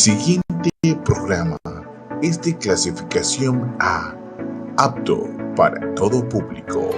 siguiente programa es de clasificación A, apto para todo público.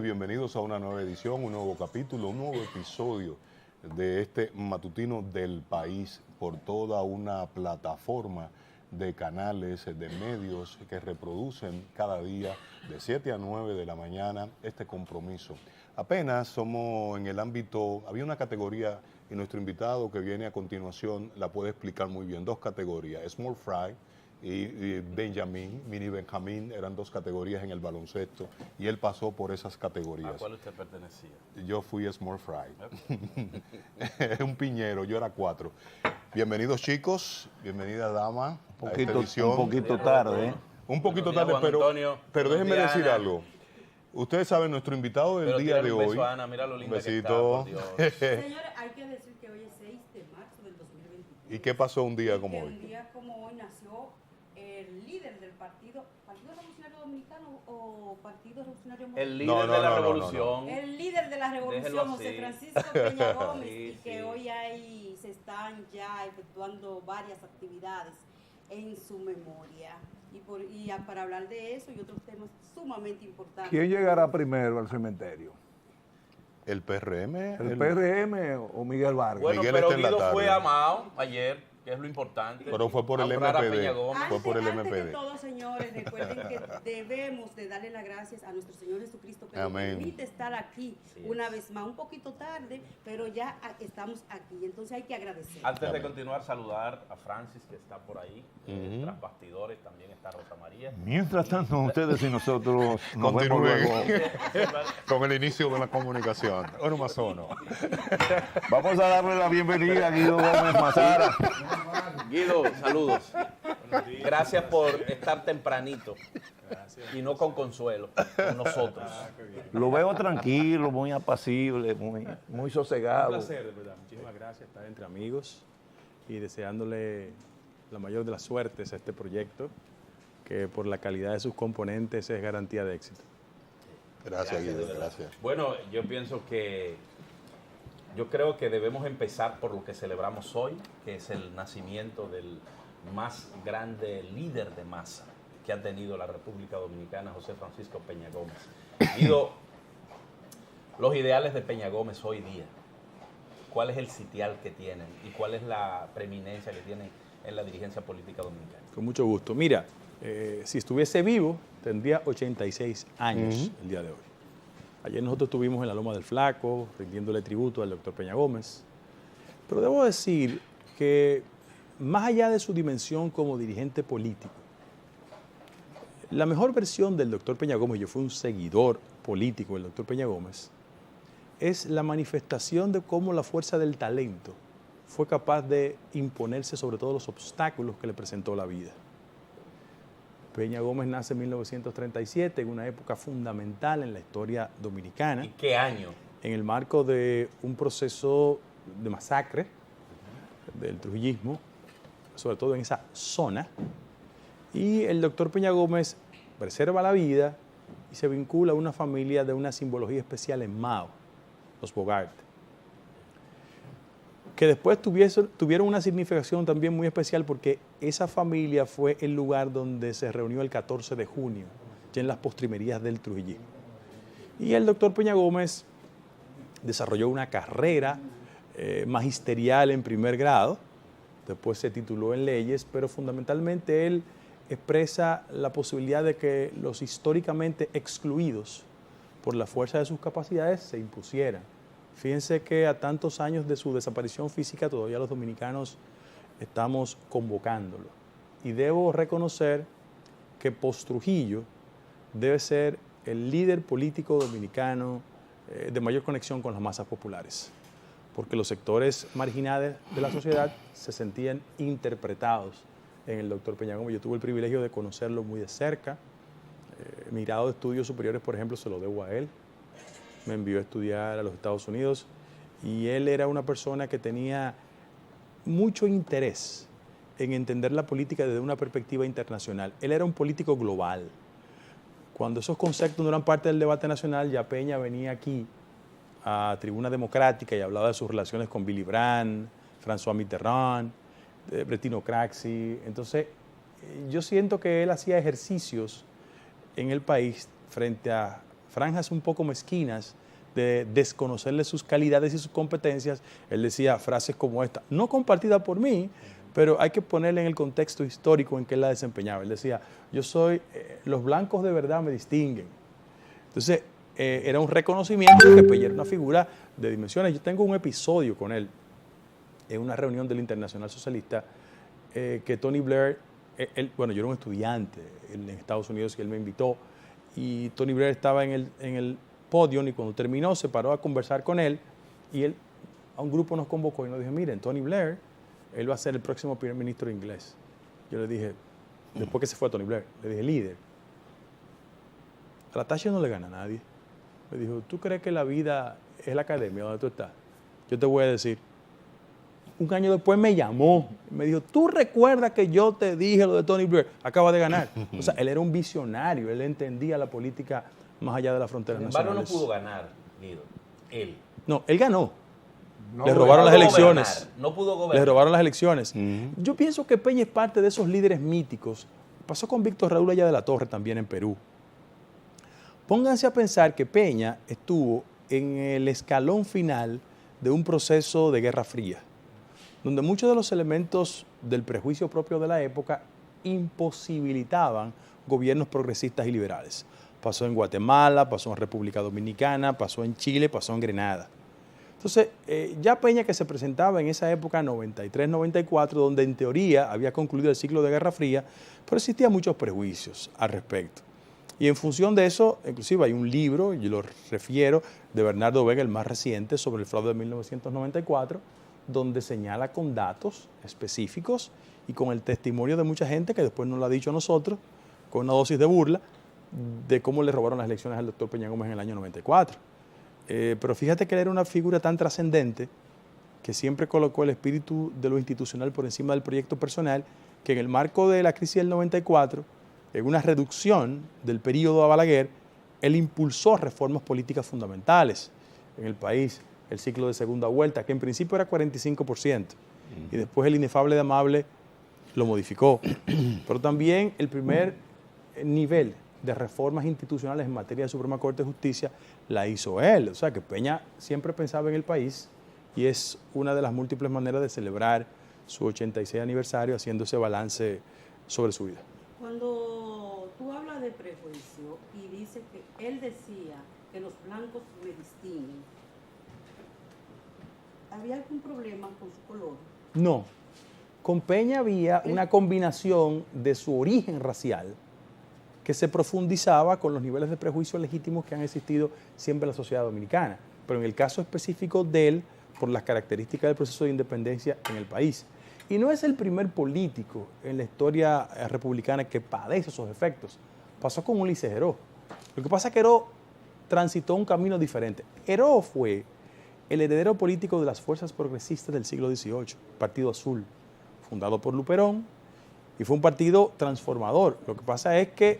Bienvenidos a una nueva edición, un nuevo capítulo, un nuevo episodio de este matutino del país por toda una plataforma de canales, de medios que reproducen cada día de 7 a 9 de la mañana este compromiso. Apenas somos en el ámbito, había una categoría y nuestro invitado que viene a continuación la puede explicar muy bien, dos categorías, Small Fry y Benjamín, Mini Benjamín, eran dos categorías en el baloncesto y él pasó por esas categorías. ¿A cuál usted pertenecía? Yo fui Small Fry. Okay. Un piñero, yo era 4. Bienvenidos chicos, bienvenida dama a esta edición. Un poquito tarde. Un poquito tarde, pero déjenme decir algo. Ustedes saben, nuestro invitado del día de hoy. A Ana, mira lo linda besito. que está, por Dios. Señores, hay que decir que hoy es 6 de marzo del 2021. ¿Y qué pasó un día como hoy? Un día como hoy nació el líder del Partido Revolucionario Dominicano o Partido Revolucionario Moderno. El líder de la revolución. El líder de la revolución, José Francisco Peña Gómez, y que hoy se están ya efectuando varias actividades en su memoria. Y para hablar de eso y otros temas sumamente importantes. ¿Quién llegará primero al cementerio? ¿El PRM? ¿El PRM o Miguel Vargas? Bueno, Miguel pero está en la Guido tarde. Fue amado ayer, que es lo importante. Pero fue por el Honrar a MPD. Peña Gómez. Fue por el Antes MPD. de todo, señores, recuerden que debemos de darle las gracias a nuestro Señor Jesucristo que Amén. nos permite estar aquí una vez más, un poquito tarde, pero ya estamos aquí, entonces hay que agradecer. Antes de continuar, saludar a Francis, que está por ahí, tras bastidores, también está Rosa María. Mientras tanto, ustedes y nosotros nos vemos Continúen luego. con el inicio de la comunicación. Uno más uno. Vamos a darle la bienvenida a Guido Gómez Mazara. Guido, saludos. Gracias por estar tempranito. Y no con Consuelo, con nosotros. Lo veo tranquilo, muy apacible, muy sosegado. Un placer, de verdad. Muchísimas gracias estar entre amigos y deseándole la mayor de las suertes a este proyecto, que por la calidad de sus componentes es garantía de éxito. Gracias, Guido, gracias. Bueno, yo creo que debemos empezar por lo que celebramos hoy, que es el nacimiento del más grande líder de masa que ha tenido la República Dominicana, José Francisco Peña Gómez. Guido, los ideales de Peña Gómez hoy día, ¿cuál es el sitial que tienen y cuál es la preeminencia que tienen en la dirigencia política dominicana? Con mucho gusto. Mira, si estuviese vivo, tendría 86 años el día de hoy. Ayer nosotros estuvimos en la Loma del Flaco, rindiéndole tributo al doctor Peña Gómez. Pero debo decir que, más allá de su dimensión como dirigente político, la mejor versión del doctor Peña Gómez, yo fui un seguidor político del doctor Peña Gómez, es la manifestación de cómo la fuerza del talento fue capaz de imponerse sobre todos los obstáculos que le presentó la vida. Peña Gómez nace en 1937, en una época fundamental en la historia dominicana. ¿Y qué año? En el marco de un proceso de masacre del trujillismo, sobre todo en esa zona. Y el doctor Peña Gómez preserva la vida y se vincula a una familia de una simbología especial en Mao, los Bogart, que después tuvieron una significación también muy especial porque esa familia fue el lugar donde se reunió el 14 de junio, ya en las postrimerías del trujillismo. Y el doctor Peña Gómez desarrolló una carrera magisterial en primer grado, después se tituló en leyes, pero fundamentalmente él expresa la posibilidad de que los históricamente excluidos por la fuerza de sus capacidades se impusieran. Fíjense que a tantos años de su desaparición física todavía los dominicanos estamos convocándolo. Y debo reconocer que post-Trujillo debe ser el líder político dominicano de mayor conexión con las masas populares. porque los sectores marginados de la sociedad se sentían interpretados en el doctor Peña Gómez. Yo tuve el privilegio de conocerlo muy de cerca. Mi grado de estudios superiores, por ejemplo, se lo debo a él. Me envió a estudiar a los Estados Unidos y él era una persona que tenía mucho interés en entender la política desde una perspectiva internacional. Él era un político global. Cuando esos conceptos no eran parte del debate nacional, ya Peña venía aquí a Tribuna Democrática y hablaba de sus relaciones con Willy Brandt, François Mitterrand, Bettino Craxi. Entonces, yo siento que él hacía ejercicios en el país frente a franjas un poco mezquinas de desconocerle sus calidades y sus competencias. Él decía frases como esta, no compartida por mí, pero hay que ponerle en el contexto histórico en que él la desempeñaba. Él decía, yo soy, los blancos de verdad me distinguen. Entonces, era un reconocimiento de que Peña era una figura de dimensiones. Yo tengo un episodio con él en una reunión del Internacional Socialista que Tony Blair, bueno, yo era un estudiante en Estados Unidos y él me invitó y Tony Blair estaba en el podio y cuando terminó se paró a conversar con él y él a un grupo nos convocó y nos dijo, miren, Tony Blair, él va a ser el próximo primer ministro inglés. Yo le dije, después que se fue a Tony Blair, le dije, líder, a la Thatcher no le gana a nadie. Me dijo, ¿tú crees que la vida es la academia donde tú estás? Yo te voy a decir. Un año después me llamó, me dijo, ¿tú recuerdas que yo te dije lo de Tony Blair? Acaba de ganar. O sea, él era un visionario, él entendía la política más allá de las fronteras nacionales. No pudo ganar, Guido, él. No, él ganó. No, le robaron las elecciones. Gobernar, no pudo gobernar. Le robaron las elecciones. Yo pienso que Peña es parte de esos líderes míticos. Pasó con Víctor Raúl Allá de la Torre también en Perú. Pónganse a pensar que Peña estuvo en el escalón final de un proceso de Guerra Fría, donde muchos de los elementos del prejuicio propio de la época imposibilitaban gobiernos progresistas y liberales. Pasó en Guatemala, pasó en República Dominicana, pasó en Chile, pasó en Grenada. Entonces, ya Peña, que se presentaba en esa época, 93-94, donde en teoría había concluido el ciclo de Guerra Fría, pero existían muchos prejuicios al respecto. Y en función de eso, inclusive hay un libro, yo lo refiero, de Bernardo Vega, el más reciente, sobre el fraude de 1994, donde señala con datos específicos y con el testimonio de mucha gente que después nos lo ha dicho a nosotros, con una dosis de burla, de cómo le robaron las elecciones al doctor Peña Gómez en el año 94. Pero fíjate que él era una figura tan trascendente que siempre colocó el espíritu de lo institucional por encima del proyecto personal, que en el marco de la crisis del 94, en una reducción del periodo de Balaguer, él impulsó reformas políticas fundamentales en el país, el ciclo de segunda vuelta, que en principio era 45%, y después el inefable de Amable lo modificó. Pero también el primer nivel de reformas institucionales en materia de Suprema Corte de Justicia la hizo él. O sea que Peña siempre pensaba en el país y es una de las múltiples maneras de celebrar su 86 aniversario haciendo ese balance sobre su vida. Cuando tú hablas de prejuicio y dices que él decía que los blancos me distinguen, ¿había algún problema con su color? No. Con Peña había una combinación de su origen racial que se profundizaba con los niveles de prejuicio legítimos que han existido siempre en la sociedad dominicana. Pero en el caso específico de él, por las características del proceso de independencia en el país. Y no es el primer político en la historia republicana que padece esos efectos. Pasó con Ulises Heró. Lo que pasa es que Heró transitó un camino diferente. Heró fue el heredero político de las fuerzas progresistas del siglo XVIII, Partido Azul, fundado por Luperón, y fue un partido transformador. Lo que pasa es que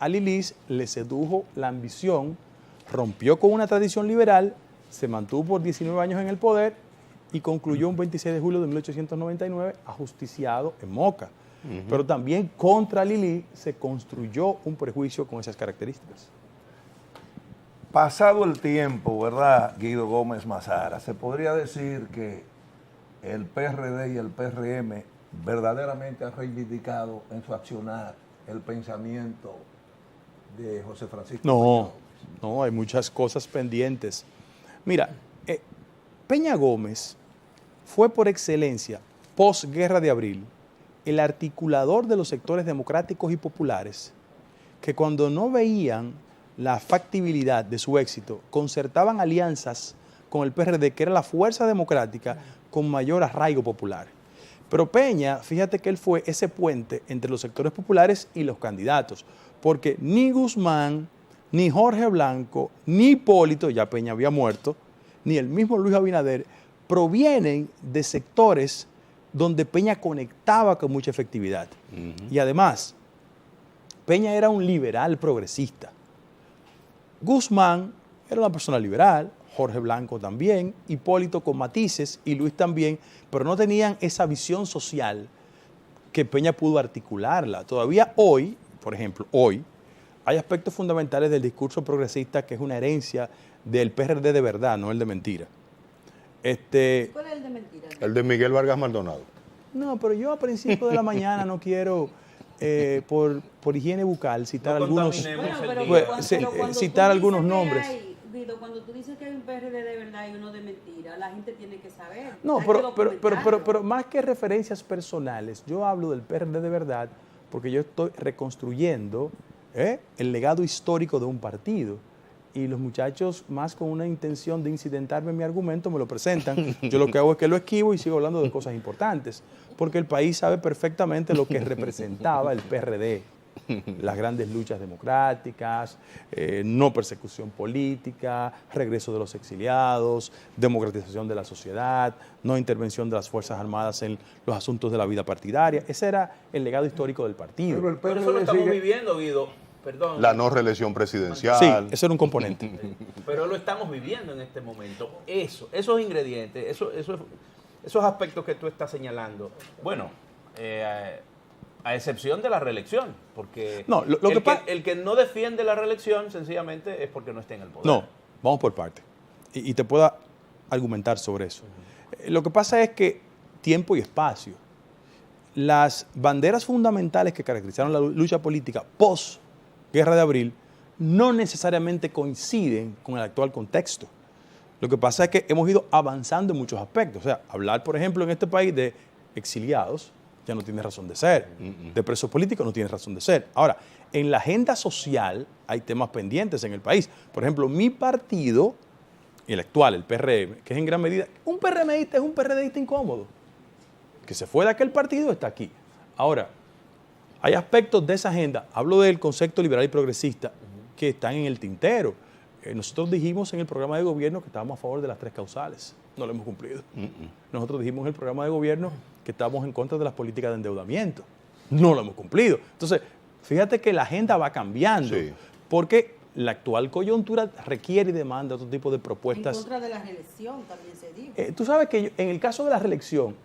a Lilis le sedujo la ambición, rompió con una tradición liberal, se mantuvo por 19 años en el poder y concluyó un 26 de julio de 1899 ajusticiado en Moca. Pero también contra Lili se construyó un prejuicio con esas características. Pasado el tiempo, ¿verdad, Guido Gómez Mazara? Se podría decir que el PRD y el PRM verdaderamente han reivindicado en su accionar el pensamiento de José Francisco. No, hay muchas cosas pendientes. Mira, Peña Gómez fue por excelencia, posguerra de abril, el articulador de los sectores democráticos y populares que cuando no veían la factibilidad de su éxito, concertaban alianzas con el PRD, que era la fuerza democrática con mayor arraigo popular. Pero Peña, fíjate que él fue ese puente entre los sectores populares y los candidatos, porque ni Guzmán, ni Jorge Blanco, ni Hipólito, ya Peña había muerto, ni el mismo Luis Abinader, provienen de sectores donde Peña conectaba con mucha efectividad. Y además, Peña era un liberal progresista. Guzmán era una persona liberal, Jorge Blanco también, Hipólito con matices y Luis también, pero no tenían esa visión social que Peña pudo articularla. Todavía hoy, por ejemplo, hoy, hay aspectos fundamentales del discurso progresista que es una herencia del PRD de verdad, no el de mentira. ¿Cuál es el de mentira? El de Miguel Vargas Maldonado. No, pero yo a principios de la mañana no quiero, por higiene bucal, citar algunos, citar algunos nombres. Cuando tú dices que hay un PRD de verdad y uno de mentira, la gente tiene que saber. No, pero más que referencias personales, yo hablo del PRD de verdad porque yo estoy reconstruyendo el legado histórico de un partido. Y los muchachos, más con una intención de incidentarme en mi argumento, me lo presentan. Yo lo que hago es que lo esquivo y sigo hablando de cosas importantes, porque el país sabe perfectamente lo que representaba el PRD. Las grandes luchas democráticas, no persecución política, regreso de los exiliados, democratización de la sociedad, no intervención de las Fuerzas Armadas en los asuntos de la vida partidaria. Ese era el legado histórico del partido. Pero eso lo estamos viviendo, Guido. Perdón. La no reelección presidencial. Sí, ese era un componente. Pero lo estamos viviendo en este momento. Esos ingredientes, esos aspectos que tú estás señalando, bueno, a excepción de la reelección, porque no, el que no defiende la reelección sencillamente es porque no está en el poder. No, vamos por parte. Y te puedo argumentar sobre eso. Lo que pasa es que tiempo y espacio. Las banderas fundamentales que caracterizaron la lucha política post Guerra de Abril no necesariamente coinciden con el actual contexto. Lo que pasa es que hemos ido avanzando en muchos aspectos. O sea, hablar, por ejemplo, en este país de exiliados ya no tiene razón de ser. De presos políticos no tiene razón de ser. Ahora, en la agenda social hay temas pendientes en el país. Por ejemplo, mi partido, el actual, el PRM, que es en gran medida, un PRMista es un PRDista incómodo. Que se fue de aquel partido está aquí. Ahora, hay aspectos de esa agenda, hablo del concepto liberal y progresista, que están en el tintero. Nosotros dijimos en el programa de gobierno que estábamos a favor de las 3 causales. No lo hemos cumplido. Nosotros dijimos en el programa de gobierno que estábamos en contra de las políticas de endeudamiento. No lo hemos cumplido. Entonces, fíjate que la agenda va cambiando, porque la actual coyuntura requiere y demanda otro tipo de propuestas. En contra de la reelección también se dijo. Tú sabes que en el caso de la reelección,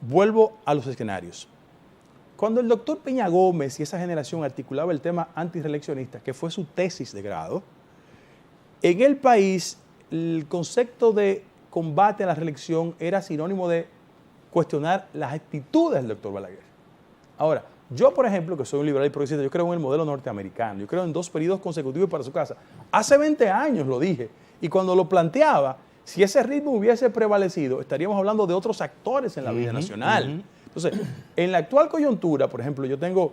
vuelvo a los escenarios. Cuando el doctor Peña Gómez y esa generación articulaba el tema antirreeleccionista, que fue su tesis de grado, en el país el concepto de combate a la reelección era sinónimo de cuestionar las actitudes del doctor Balaguer. Ahora, yo, por ejemplo, que soy un liberal y progresista, yo creo en el modelo norteamericano, yo creo en 2 periodos consecutivos para su casa. Hace 20 años lo dije, y cuando lo planteaba, si ese ritmo hubiese prevalecido, estaríamos hablando de otros actores en la vida nacional. Entonces, en la actual coyuntura, por ejemplo, yo tengo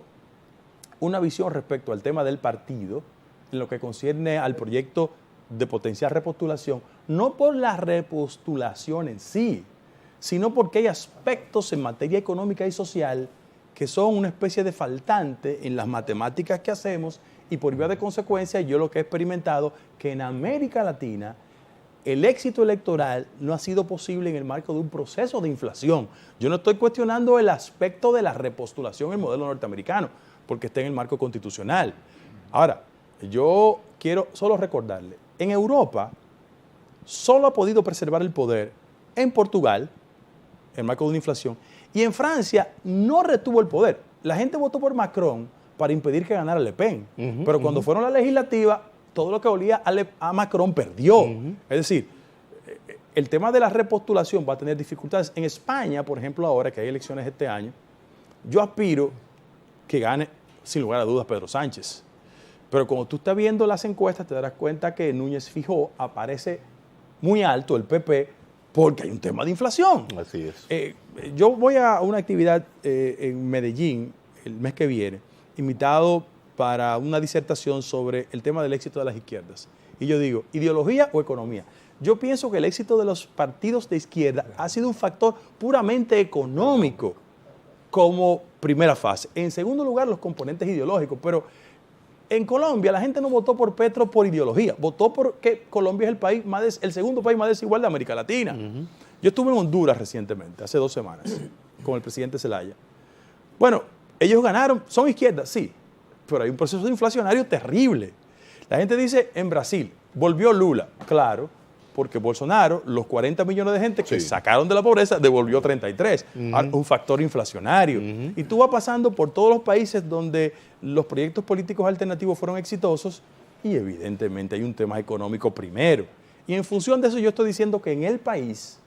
una visión respecto al tema del partido, en lo que concierne al proyecto de potenciar repostulación, no por la repostulación en sí, sino porque hay aspectos en materia económica y social que son una especie de faltante en las matemáticas que hacemos, y por vía de consecuencia yo lo que he experimentado que en América Latina el éxito electoral no ha sido posible en el marco de un proceso de inflación. Yo no estoy cuestionando el aspecto de la repostulación en el modelo norteamericano, porque está en el marco constitucional. Ahora, yo quiero solo recordarle, en Europa solo ha podido preservar el poder en Portugal, en el marco de una inflación, y en Francia no retuvo el poder. La gente votó por Macron para impedir que ganara Le Pen, pero cuando fueron a la legislativa, todo lo que olía a Macron perdió. Es decir, el tema de la repostulación va a tener dificultades. En España, por ejemplo, ahora que hay elecciones este año, yo aspiro que gane, sin lugar a dudas, Pedro Sánchez. Pero cuando tú estás viendo las encuestas, te darás cuenta que Núñez Fijó aparece muy alto, el PP, porque hay un tema de inflación. Así es. Yo voy a una actividad en Medellín el mes que viene, invitado para una disertación sobre el tema del éxito de las izquierdas. Y yo digo, ¿ideología o economía? Yo pienso que el éxito de los partidos de izquierda ha sido un factor puramente económico como primera fase. En segundo lugar, los componentes ideológicos. Pero en Colombia la gente no votó por Petro por ideología, votó porque Colombia es el segundo país más desigual de América Latina. Yo estuve en Honduras recientemente, hace 2 semanas, con el presidente Zelaya. Bueno, ellos ganaron, son izquierdas, sí, pero hay un proceso inflacionario terrible. La gente dice, en Brasil, volvió Lula, claro, porque Bolsonaro, los 40 millones de gente que sacaron de la pobreza, devolvió 33, un factor inflacionario. Y tú vas pasando por todos los países donde los proyectos políticos alternativos fueron exitosos y evidentemente hay un tema económico primero. Y en función de eso yo estoy diciendo que en el país,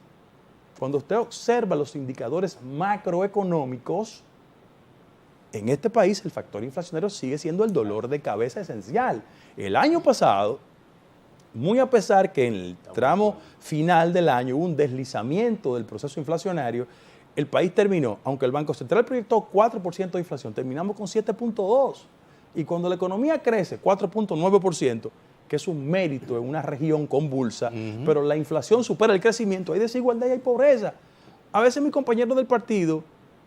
cuando usted observa los indicadores macroeconómicos, en este país el factor inflacionario sigue siendo el dolor de cabeza esencial. El año pasado, muy a pesar que en el tramo final del año hubo un deslizamiento del proceso inflacionario, el país terminó, aunque el Banco Central proyectó 4% de inflación, terminamos con 7.2%. Y cuando la economía crece 4.9%, que es un mérito en una región convulsa, pero la inflación supera el crecimiento, hay desigualdad y hay pobreza. A veces mis compañeros del partido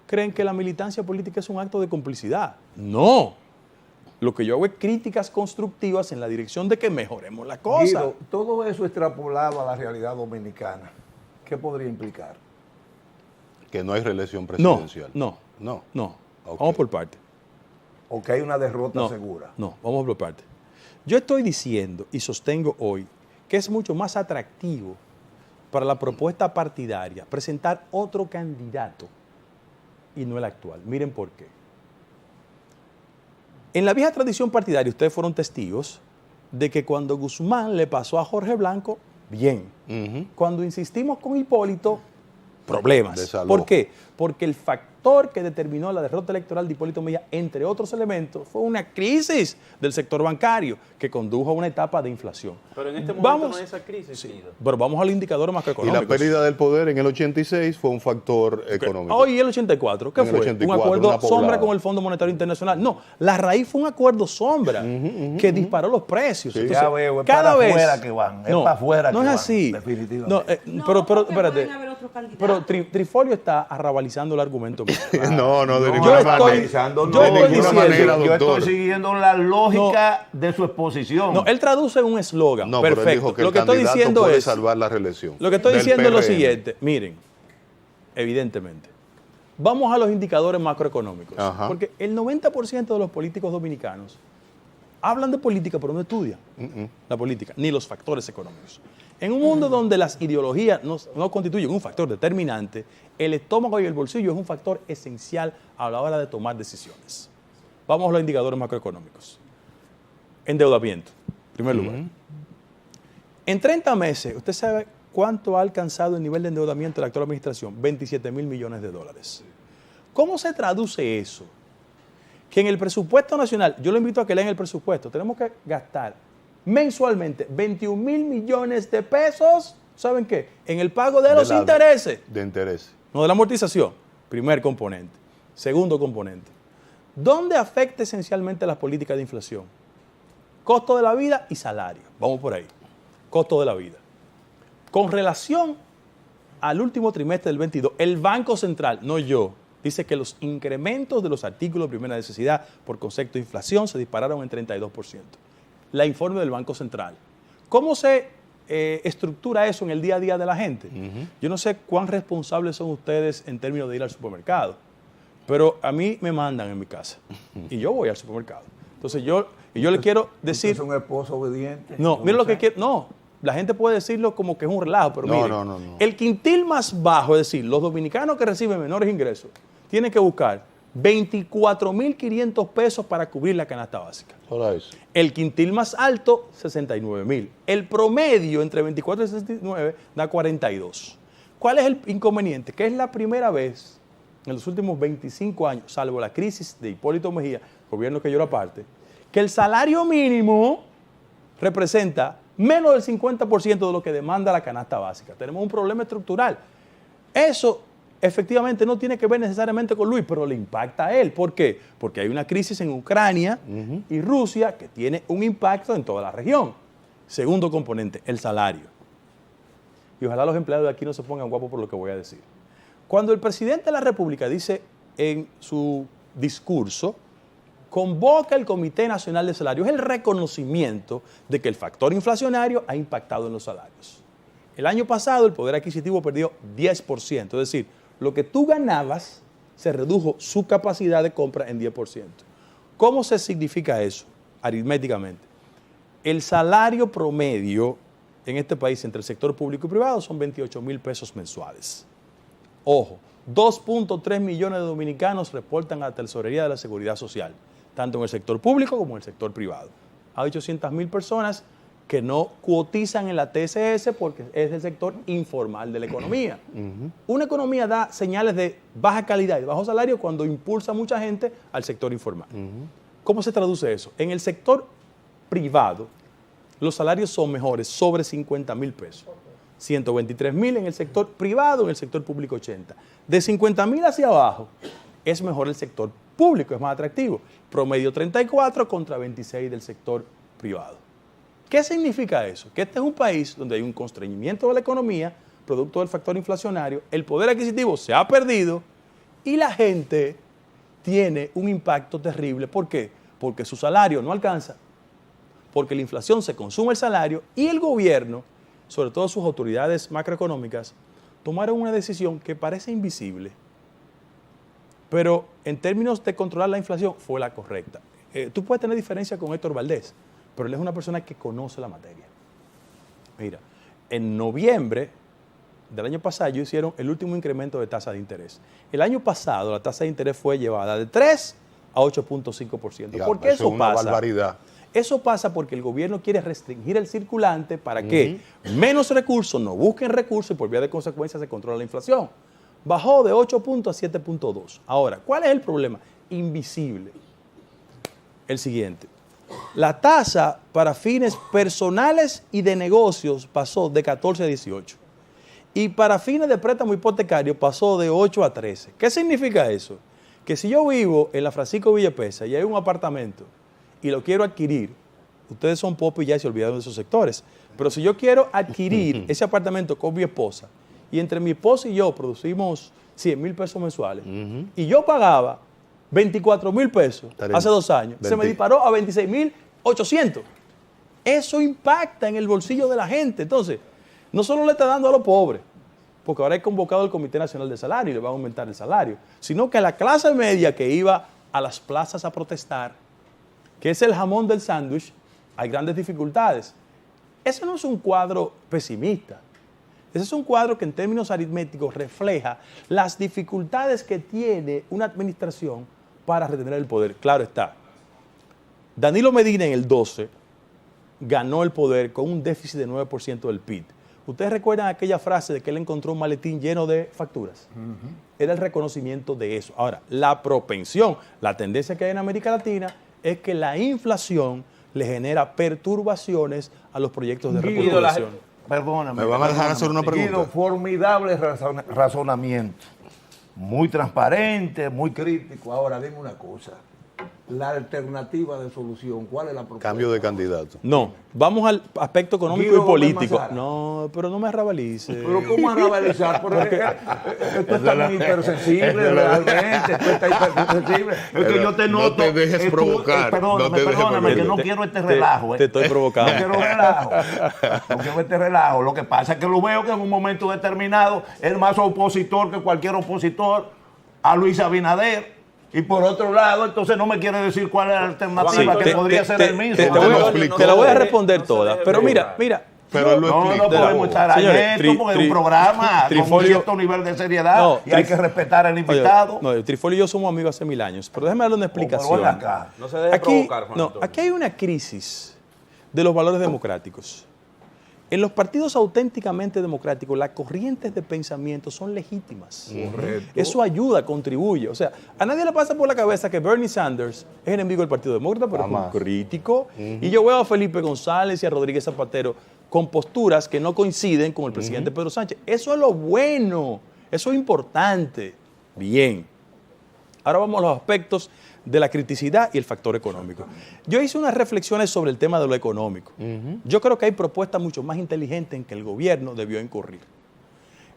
creen que la militancia política es un acto de complicidad. No. Lo que yo hago es críticas constructivas en la dirección de que mejoremos la cosa. Guido, todo eso extrapolado a la realidad dominicana, ¿qué podría implicar? Que no hay reelección presidencial. No. Okay. Vamos por parte. ¿O que hay una derrota segura? No, vamos por parte. Yo estoy diciendo y sostengo hoy que es mucho más atractivo para la propuesta partidaria presentar otro candidato y no el actual. Miren por qué. En la vieja tradición partidaria, ustedes fueron testigos de que cuando Guzmán le pasó a Jorge Blanco, bien. Cuando insistimos con Hipólito, problemas. Desalojo. ¿Por qué? Porque el factor que determinó la derrota electoral de Hipólito Mejía, entre otros elementos, fue una crisis del sector bancario que condujo a una etapa de inflación. Pero en este momento no hay esa crisis. Sí, pero vamos al indicador macroeconómico. Y la pérdida del poder en el 86 fue un factor económico. Hoy el 84, ¿qué En el fue? 84, un acuerdo una poblada. sombra con el Fondo Monetario Internacional. No, la raíz fue un acuerdo sombra que disparó los precios. Sí. Entonces, Ya veo, es cada para vez afuera que van, es para afuera no que es van, así. definitivamente. Pero espérate. Pueden haber otros candidatos. Pero Trifolio está arrabalizando el argumento mío. No, de No, ninguna yo manera. analizando, yo de estoy ninguna diciendo- manera, yo doctor. estoy siguiendo la lógica de su exposición. No, él traduce un eslogan. No, pero él perfecto. dijo que Lo el que estoy candidato diciendo puede es salvar la reelección. Lo que estoy del diciendo es lo PRM. siguiente. Miren, evidentemente, vamos a los indicadores macroeconómicos. Ajá. Porque el 90% de los políticos dominicanos hablan de política, pero no estudian la política, ni los factores económicos. En un mundo donde las ideologías no constituyen un factor determinante, el estómago y el bolsillo es un factor esencial a la hora de tomar decisiones. Vamos a los indicadores macroeconómicos. Endeudamiento, en primer lugar. En 30 meses, ¿usted sabe cuánto ha alcanzado el nivel de endeudamiento de la actual administración? 27.000 millones de dólares. ¿Cómo se traduce eso? Que en el presupuesto nacional, yo lo invito a que lean el presupuesto, tenemos que gastar mensualmente 21.000 millones de pesos, ¿saben qué? En el pago de los intereses. De interés. No de la amortización. Primer componente. Segundo componente. ¿Dónde afecta esencialmente las políticas de inflación? Costo de la vida y salario. Vamos por ahí. Costo de la vida. Con relación al último trimestre del 22, el Banco Central, no yo, dice que los incrementos de los artículos de primera necesidad por concepto de inflación se dispararon en 32%. La informe del Banco Central. ¿Cómo se estructura eso en el día a día de la gente? Yo no sé cuán responsables son ustedes en términos de ir al supermercado, pero a mí me mandan en mi casa y yo voy al supermercado. Entonces yo le quiero decir... ¿Es un esposo obediente? No, mira lo que quiero... No, la gente puede decirlo como que es un relajo, pero mire, No. el quintil más bajo, es decir, los dominicanos que reciben menores ingresos, tienen que buscar 24.500 pesos para cubrir la canasta básica. Solo eso. El quintil más alto, 69.000. El promedio entre 24 y 69 da 42. ¿Cuál es el inconveniente? Que es la primera vez en los últimos 25 años, salvo la crisis de Hipólito Mejía, gobierno que yo era parte, que el salario mínimo representa menos del 50% de lo que demanda la canasta básica. Tenemos un problema estructural. Eso efectivamente no tiene que ver necesariamente con Luis, pero le impacta a él. ¿Por qué? Porque hay una crisis en Ucrania y Rusia que tiene un impacto en toda la región. Segundo componente, el salario. y ojalá los empleados de aquí no se pongan guapos por lo que voy a decir. Cuando el presidente de la República dice en su discurso, convoca el Comité Nacional de Salarios, es el reconocimiento de que el factor inflacionario ha impactado en los salarios. El año pasado el poder adquisitivo perdió 10%, es decir, lo que tú ganabas se redujo su capacidad de compra en 10%. ¿Cómo se significa eso aritméticamente? El salario promedio en este país entre el sector público y privado son 28,000 pesos mensuales. Ojo, 2.3 millones de dominicanos reportan a la Tesorería de la Seguridad Social, tanto en el sector público como en el sector privado. Hay 800,000 personas que no cotizan en la TSS porque es el sector informal de la economía. Una economía da señales de baja calidad y de bajo salario cuando impulsa a mucha gente al sector informal. ¿Cómo se traduce eso? En el sector privado, los salarios son mejores, sobre 50,000 pesos. 123,000 en el sector privado, en el sector público 80. De 50,000 hacia abajo, es mejor el sector público, es más atractivo. Promedio 34 contra 26 del sector privado. ¿Qué significa eso? Que este es un país donde hay un constreñimiento de la economía, producto del factor inflacionario, el poder adquisitivo se ha perdido y la gente tiene un impacto terrible. ¿Por qué? Porque su salario no alcanza, porque la inflación se consume el salario y el gobierno, sobre todo sus autoridades macroeconómicas, tomaron una decisión que parece invisible, pero en términos de controlar la inflación fue la correcta. Tú puedes tener diferencia con Héctor Valdés, pero él es una persona que conoce la materia. Mira, en noviembre del año pasado ellos hicieron el último incremento de tasa de interés. El año pasado la tasa de interés fue llevada de 3 a 8.5%. ¿Por qué eso es una pasa? barbaridad. Eso pasa porque el gobierno quiere restringir el circulante para que menos recursos no busquen recursos y por vía de consecuencia se controla la inflación. Bajó de 8 puntos a 7.2. Ahora, ¿cuál es el problema? Invisible. El siguiente. La tasa para fines personales y de negocios pasó de 14 a 18. Y para fines de préstamo hipotecario pasó de 8 a 13. ¿Qué significa eso? Que si yo vivo en la Francisco Villapesa y hay un apartamento y lo quiero adquirir, ustedes son popos y ya se olvidaron de esos sectores, pero si yo quiero adquirir ese apartamento con mi esposa y entre mi esposa y yo producimos 100,000 pesos mensuales y yo pagaba 24,000 pesos hace 2 años, se me disparó a 26,800. Eso impacta en el bolsillo de la gente. Entonces, no solo le está dando a los pobres, porque ahora hay convocado el Comité Nacional de Salario y le va a aumentar el salario, sino que a la clase media que iba a las plazas a protestar, que es el jamón del sándwich, hay grandes dificultades. Ese no es un cuadro pesimista. Ese es un cuadro que en términos aritméticos refleja las dificultades que tiene una administración para retener el poder. Claro está. Danilo Medina en el 12 ganó el poder con un déficit de 9% del PIB. ¿Ustedes recuerdan aquella frase de que él encontró un maletín lleno de facturas? Era el reconocimiento de eso. Ahora, la propensión, la tendencia que hay en América Latina es que la inflación le genera perturbaciones a los proyectos de repoblación. Perdóname. ¿Me van a dejar hacer una pregunta? Guido, formidable razonamiento. Muy transparente, muy crítico. Ahora, dime una cosa. La alternativa de solución, ¿cuál es la propuesta? Cambio de candidato. No, vamos al aspecto económico Guido y político. Gómez Mazara. No, pero no me arrabalice. Pero ¿cómo arrabalizar? Esto está muy hipersensible realmente. Esto está hipersensible. Es que yo te noto. No te dejes provocar. Perdóname, que no quiero este relajo. Te estoy provocando. No quiero relajo. No quiero este relajo. Lo que pasa es que lo veo que en un momento determinado es más opositor que cualquier opositor a Luis Abinader. Y por otro lado, entonces no me quiere decir cuál es la alternativa, que podría ser el mismo. Te la voy a responder toda. Pero mira. Pero él lo No explicó. podemos estar en esto porque es un programa con un cierto nivel de seriedad y hay que respetar al invitado. No, Trifolio y yo somos amigos hace 1000 años, pero déjame darle una explicación. Pero acá. No se deje provocar, Juan Antonio. Aquí hay una crisis de los valores democráticos. En los partidos auténticamente democráticos, las corrientes de pensamiento son legítimas. Correcto. Eso ayuda, contribuye. O sea, a nadie le pasa por la cabeza que Bernie Sanders es enemigo del Partido Demócrata, pero es un crítico. Y yo veo a Felipe González y a Rodríguez Zapatero con posturas que no coinciden con el presidente Pedro Sánchez. Eso es lo bueno, eso es importante. Bien. Ahora vamos a los aspectos de la criticidad y el factor económico. Yo hice unas reflexiones sobre el tema de lo económico. Yo creo que hay propuestas mucho más inteligentes en que el gobierno debió incurrir.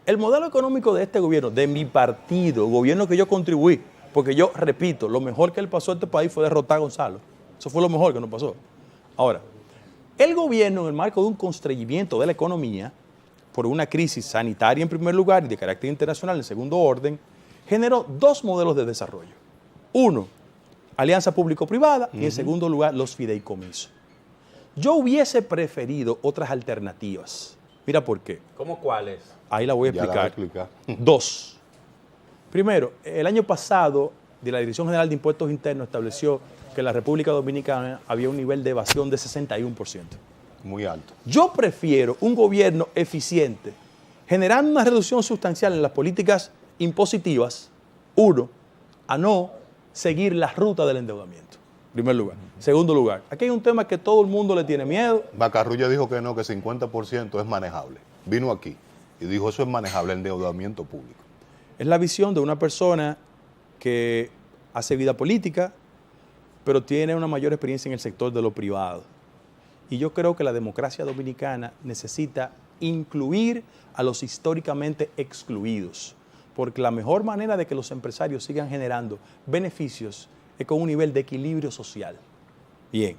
El modelo económico de este gobierno, de mi partido, gobierno que yo contribuí, porque yo, repito, lo mejor que le pasó a este país fue derrotar a Gonzalo. Eso fue lo mejor que nos pasó. Ahora, el gobierno, en el marco de un constreñimiento de la economía, por una crisis sanitaria en primer lugar y de carácter internacional en segundo orden, generó dos modelos de desarrollo. Uno, alianza público-privada y en segundo lugar, los fideicomisos. Yo hubiese preferido otras alternativas. Mira por qué. ¿Cómo cuáles? Ahí la voy a explicar. Dos. Primero, el año pasado, la Dirección General de Impuestos Internos estableció que en la República Dominicana había un nivel de evasión de 61%. Muy alto. Yo prefiero un gobierno eficiente, generando una reducción sustancial en las políticas impositivas, uno, a no seguir la ruta del endeudamiento, en primer lugar. Segundo lugar, aquí hay un tema que todo el mundo le tiene miedo. Macarrulla dijo que no, que 50% es manejable. Vino aquí y dijo eso es manejable, el endeudamiento público. Es la visión de una persona que hace vida política, pero tiene una mayor experiencia en el sector de lo privado. Y yo creo que la democracia dominicana necesita incluir a los históricamente excluidos, porque la mejor manera de que los empresarios sigan generando beneficios es con un nivel de equilibrio social. Bien,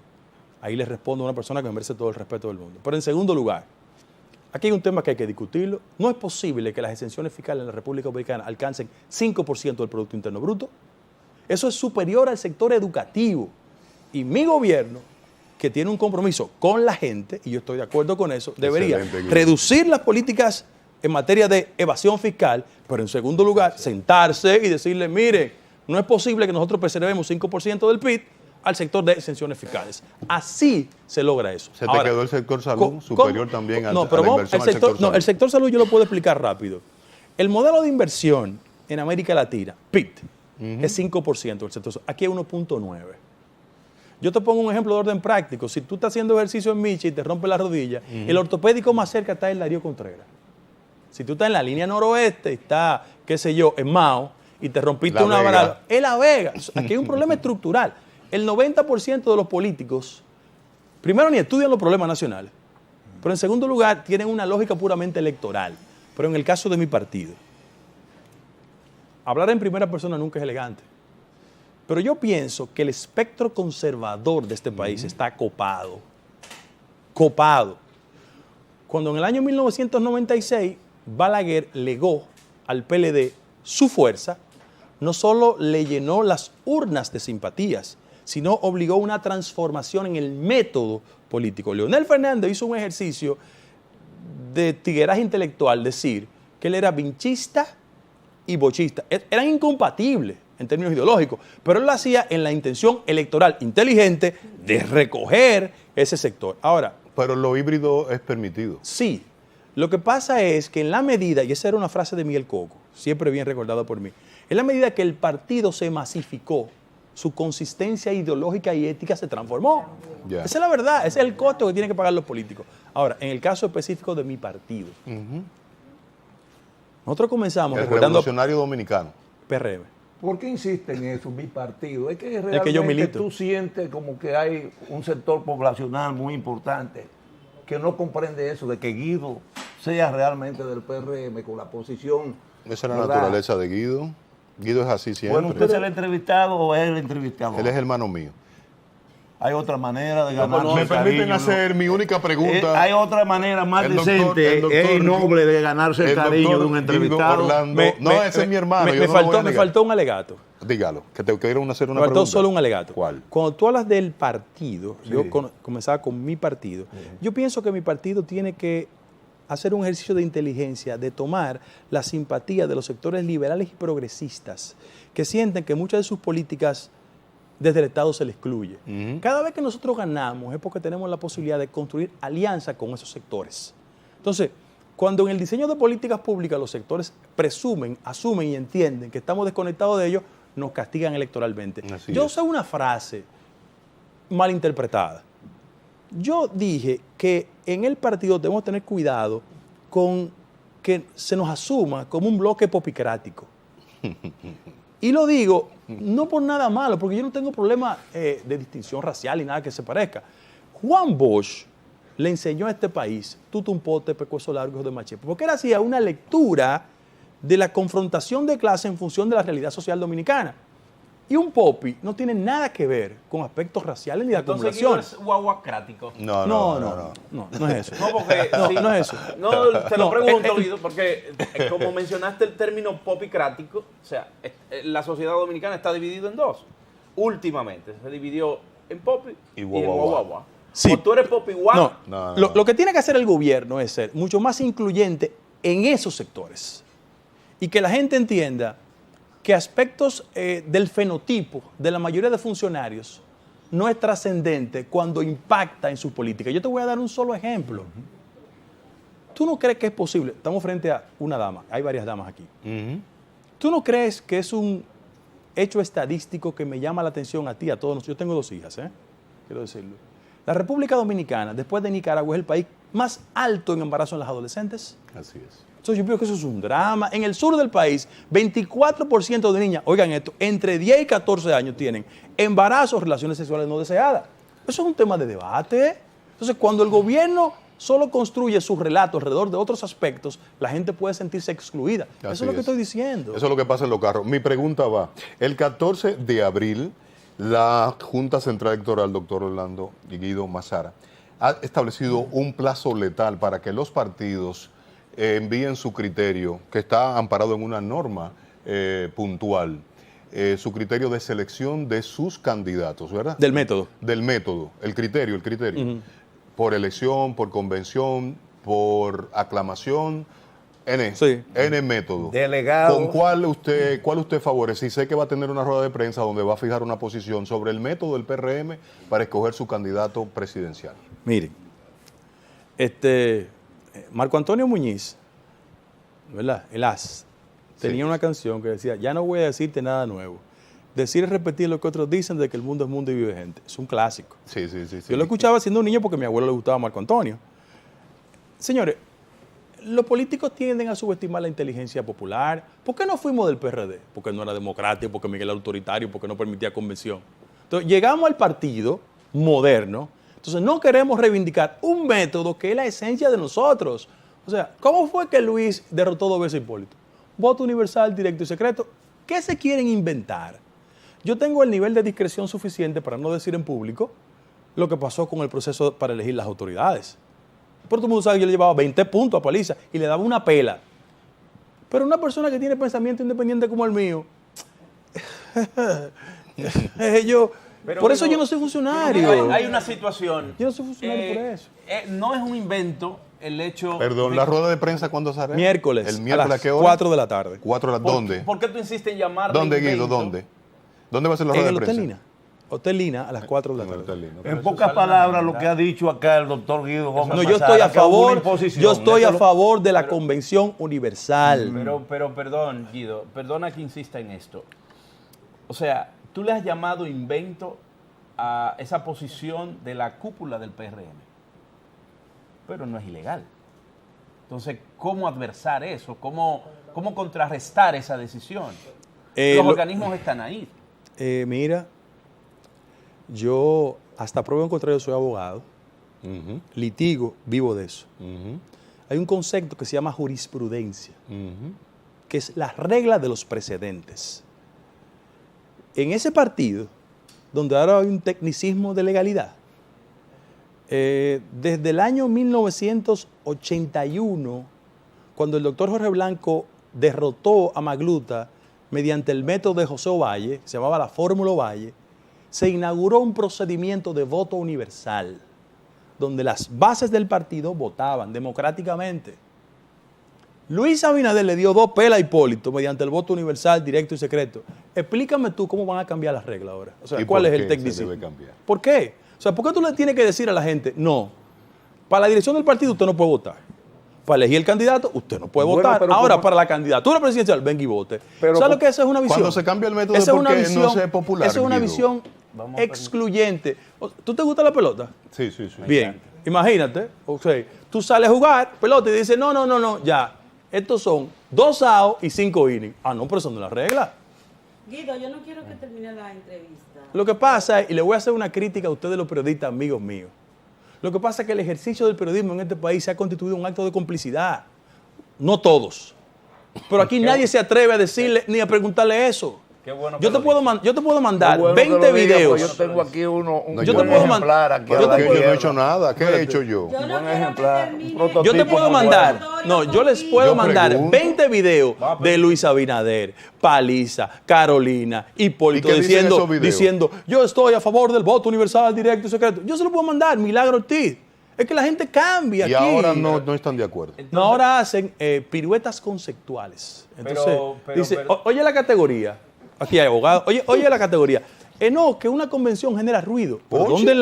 ahí les respondo a una persona que me merece todo el respeto del mundo. Pero en segundo lugar, aquí hay un tema que hay que discutirlo. No es posible que las exenciones fiscales en la República Dominicana alcancen 5% del Producto Interno Bruto. Eso es superior al sector educativo. Y mi gobierno, que tiene un compromiso con la gente, y yo estoy de acuerdo con eso, debería reducir las políticas en materia de evasión fiscal, pero en segundo lugar, sentarse y decirle, mire, no es posible que nosotros preservemos 5% del PIB al sector de exenciones fiscales. Así se logra eso. Se te quedó el sector salud superior también a la inversión al sector salud. No, el sector salud yo lo puedo explicar rápido. El modelo de inversión en América Latina, PIB, es 5% del sector salud. Aquí es 1.9%. Yo te pongo un ejemplo de orden práctico. Si tú estás haciendo ejercicio en Michi y te rompes la rodilla, el ortopédico más cerca está en Darío Contreras. Si tú estás en la línea noroeste, está, qué sé yo, en Mao, y te rompiste una varada, es La Vega. Aquí hay un problema estructural. El 90% de los políticos, primero, ni estudian los problemas nacionales, pero en segundo lugar, tienen una lógica puramente electoral. Pero en el caso de mi partido, hablar en primera persona nunca es elegante. Pero yo pienso que el espectro conservador de este país está copado. Copado. Cuando en el año 1996 Balaguer legó al PLD su fuerza, no solo le llenó las urnas de simpatías, sino obligó una transformación en el método político. Leonel Fernández hizo un ejercicio de tigueraje intelectual, decir que él era vinchista y bochista. Eran incompatibles en términos ideológicos, pero él lo hacía en la intención electoral inteligente de recoger ese sector. Ahora, pero lo híbrido es permitido. Sí. Lo que pasa es que en la medida, y esa era una frase de Miguel Coco, siempre bien recordada por mí, en la medida que el partido se masificó, su consistencia ideológica y ética se transformó. Esa es la verdad, ese es el costo que tienen que pagar los políticos. Ahora, en el caso específico de mi partido, nosotros comenzamos el Revolucionario Dominicano. PRM. ¿Por qué insiste en eso, mi partido? Es que realmente tú sientes como que hay un sector poblacional muy importante que no comprende eso, de que Guido sea realmente del PRM con la posición. Esa es la naturaleza de Guido. Guido es así siempre. Bueno, ¿usted es el entrevistado o es el entrevistador? Él es hermano mío. Hay otra manera de ganar. Me permiten hacer mi única pregunta. Hay otra manera más decente y noble de ganarse el cariño de un entrevistado. Ese es mi hermano. Me faltó un alegato. Dígalo, que te quiero hacer una pregunta. Me faltó solo un alegato. ¿Cuál? Cuando tú hablas del partido, yo comenzaba con mi partido. Yo pienso que mi partido tiene que hacer un ejercicio de inteligencia, de tomar la simpatía de los sectores liberales y progresistas que sienten que muchas de sus políticas desde el Estado se le excluye. Cada vez que nosotros ganamos es porque tenemos la posibilidad de construir alianza con esos sectores. Entonces, cuando en el diseño de políticas públicas los sectores presumen, asumen y entienden que estamos desconectados de ellos, nos castigan electoralmente. Yo usé una frase malinterpretada. Yo dije que en el partido debemos tener cuidado con que se nos asuma como un bloque popicrático. Y lo digo no por nada malo, porque yo no tengo problema de distinción racial ni nada que se parezca. Juan Bosch le enseñó a este país tutumpote, pecueso largo de machepo, porque él hacía una lectura de la confrontación de clase en función de la realidad social dominicana. Y un popi no tiene nada que ver con aspectos raciales ni de acumulación. Entonces, ¿es guaguacrático? No es eso. No, porque no es eso. No, te lo pregunto, Guido, porque como mencionaste el término popicrático, o sea, la sociedad dominicana está dividida en dos. Últimamente se dividió en popi y en guagua. Sí. O tú eres popi guau. No. Lo que tiene que hacer el gobierno es ser mucho más incluyente en esos sectores. Y que la gente entienda que aspectos del fenotipo de la mayoría de funcionarios no es trascendente cuando impacta en su política. Yo te voy a dar un solo ejemplo. ¿Tú no crees que es posible? Estamos frente a una dama, hay varias damas aquí. ¿Tú no crees que es un hecho estadístico que me llama la atención a ti, a todos nosotros? Yo tengo 2 hijas, quiero decirlo. La República Dominicana, después de Nicaragua, es el país más alto en embarazo en las adolescentes. Así es. Entonces yo creo que eso es un drama. En el sur del país, 24% de niñas, oigan esto, entre 10 y 14 años tienen embarazos, relaciones sexuales no deseadas. Eso es un tema de debate. Entonces, cuando el gobierno solo construye su relato alrededor de otros aspectos, la gente puede sentirse excluida. Eso es lo que estoy diciendo. Eso es lo que pasa en los carros. Mi pregunta va, el 14 de abril, la Junta Central Electoral, doctor Orlando y Guido Mazara, ha establecido un plazo letal para que los partidos envíen su criterio, que está amparado en una norma puntual, su criterio de selección de sus candidatos, ¿verdad? Del método. Del método, el criterio. Por elección, por convención, por aclamación, N método. Delegado. ¿Con cuál usted favorece? Y sé que va a tener una rueda de prensa donde va a fijar una posición sobre el método del PRM para escoger su candidato presidencial. Miren, Marco Antonio Muñiz, ¿verdad? El As, tenía una canción que decía, ya no voy a decirte nada nuevo. Decir es repetir lo que otros dicen de que el mundo es mundo y vive gente. Es un clásico. Sí. Yo lo escuchaba siendo un niño porque a mi abuelo le gustaba Marco Antonio. Señores, los políticos tienden a subestimar la inteligencia popular. ¿Por qué no fuimos del PRD? Porque no era democrático, porque Miguel era autoritario, porque no permitía convención. Entonces, llegamos al partido moderno. Entonces, no queremos reivindicar un método que es la esencia de nosotros. O sea, ¿cómo fue que Luis derrotó 2 veces a Hipólito? Voto universal, directo y secreto. ¿Qué se quieren inventar? Yo tengo el nivel de discreción suficiente para no decir en público lo que pasó con el proceso para elegir las autoridades. Pero todo el mundo sabe que yo le llevaba 20 puntos a paliza y le daba una pela. Pero una persona que tiene pensamiento independiente como el mío, por eso yo no soy funcionario. Hay una situación. Yo no soy funcionario por eso. No es un invento el hecho... Perdón, ¿la rueda de prensa cuándo sale? Miércoles. ¿El miércoles a qué hora? 4 de la tarde. 4 de la tarde. ¿Dónde? ¿Por qué tú insistes en llamarlo ¿Dónde, invento? Guido? ¿Dónde? ¿Dónde va a ser la rueda de prensa? Hotel Lina. Hotel Lina a las 4 de la tarde. En pocas palabras, lo que ha dicho acá el doctor Guido Gómez. No, yo estoy a favor de la Convención Universal. Pero perdón, Guido, perdona que insista en esto. O sea, tú le has llamado invento a esa posición de la cúpula del PRM, pero no es ilegal. Entonces, ¿cómo adversar eso? ¿Cómo contrarrestar esa decisión? Los organismos están ahí. Mira, yo hasta prueba en contrario soy abogado, litigo, vivo de eso. Hay un concepto que se llama jurisprudencia, que es la regla de los precedentes. En ese partido, donde ahora hay un tecnicismo de legalidad, desde el año 1981, cuando el doctor Jorge Blanco derrotó a Magluta mediante el método de José Ovalle, se llamaba la Fórmula Ovalle, se inauguró un procedimiento de voto universal, donde las bases del partido votaban democráticamente. Luis Abinader le dio 2 pelas a Hipólito mediante el voto universal, directo y secreto. Explícame tú cómo van a cambiar las reglas ahora. O sea, ¿cuál es el tecnicismo? Se debe cambiar? ¿Por qué? O sea, ¿por qué tú le tienes que decir a la gente, no, para la dirección del partido usted no puede votar? Para elegir el candidato, usted no puede votar. Ahora, para la candidatura presidencial, venga y vote. ¿Sabes lo que esa es una visión? Cuando se cambia el método es porque no sea popular. Esa es una visión excluyente. ¿Tú te gusta la pelota? Sí. Bien. Imagínate, tú sales a jugar pelota y dices, no, ya. Estos son 2 outs y 5 innings. Ah, no, pero eso no es la regla. Guido, yo no quiero que termine la entrevista. Lo que pasa, y le voy a hacer una crítica a ustedes los periodistas, amigos míos. Lo que pasa es que el ejercicio del periodismo en este país se ha constituido un acto de complicidad. No todos. Pero aquí nadie se atreve a decirle ni a preguntarle eso. Qué bueno yo te puedo mandar bueno 20 videos. Yo tengo aquí un yo te puedo mandar. Yo no he hecho nada. ¿Qué he hecho yo? Yo no buen quiero ejemplar, que termine. un prototipo. Yo te puedo mandar, no, yo les puedo Yo mandar pregunto. 20 videos de Luis Abinader, Paliza, Carolina, Hipólito ¿Y qué dicen esos videos? diciendo, yo estoy a favor del voto universal, directo y secreto. Yo se lo puedo mandar, Milagro Ortiz. Es que la gente cambia Y aquí. ahora no están de acuerdo. No, ahora hacen piruetas conceptuales. Entonces, dice, oye la categoría. Aquí hay abogados. Oye la categoría. No, que una convención genera ruido. Pero Oye. ¿dónde en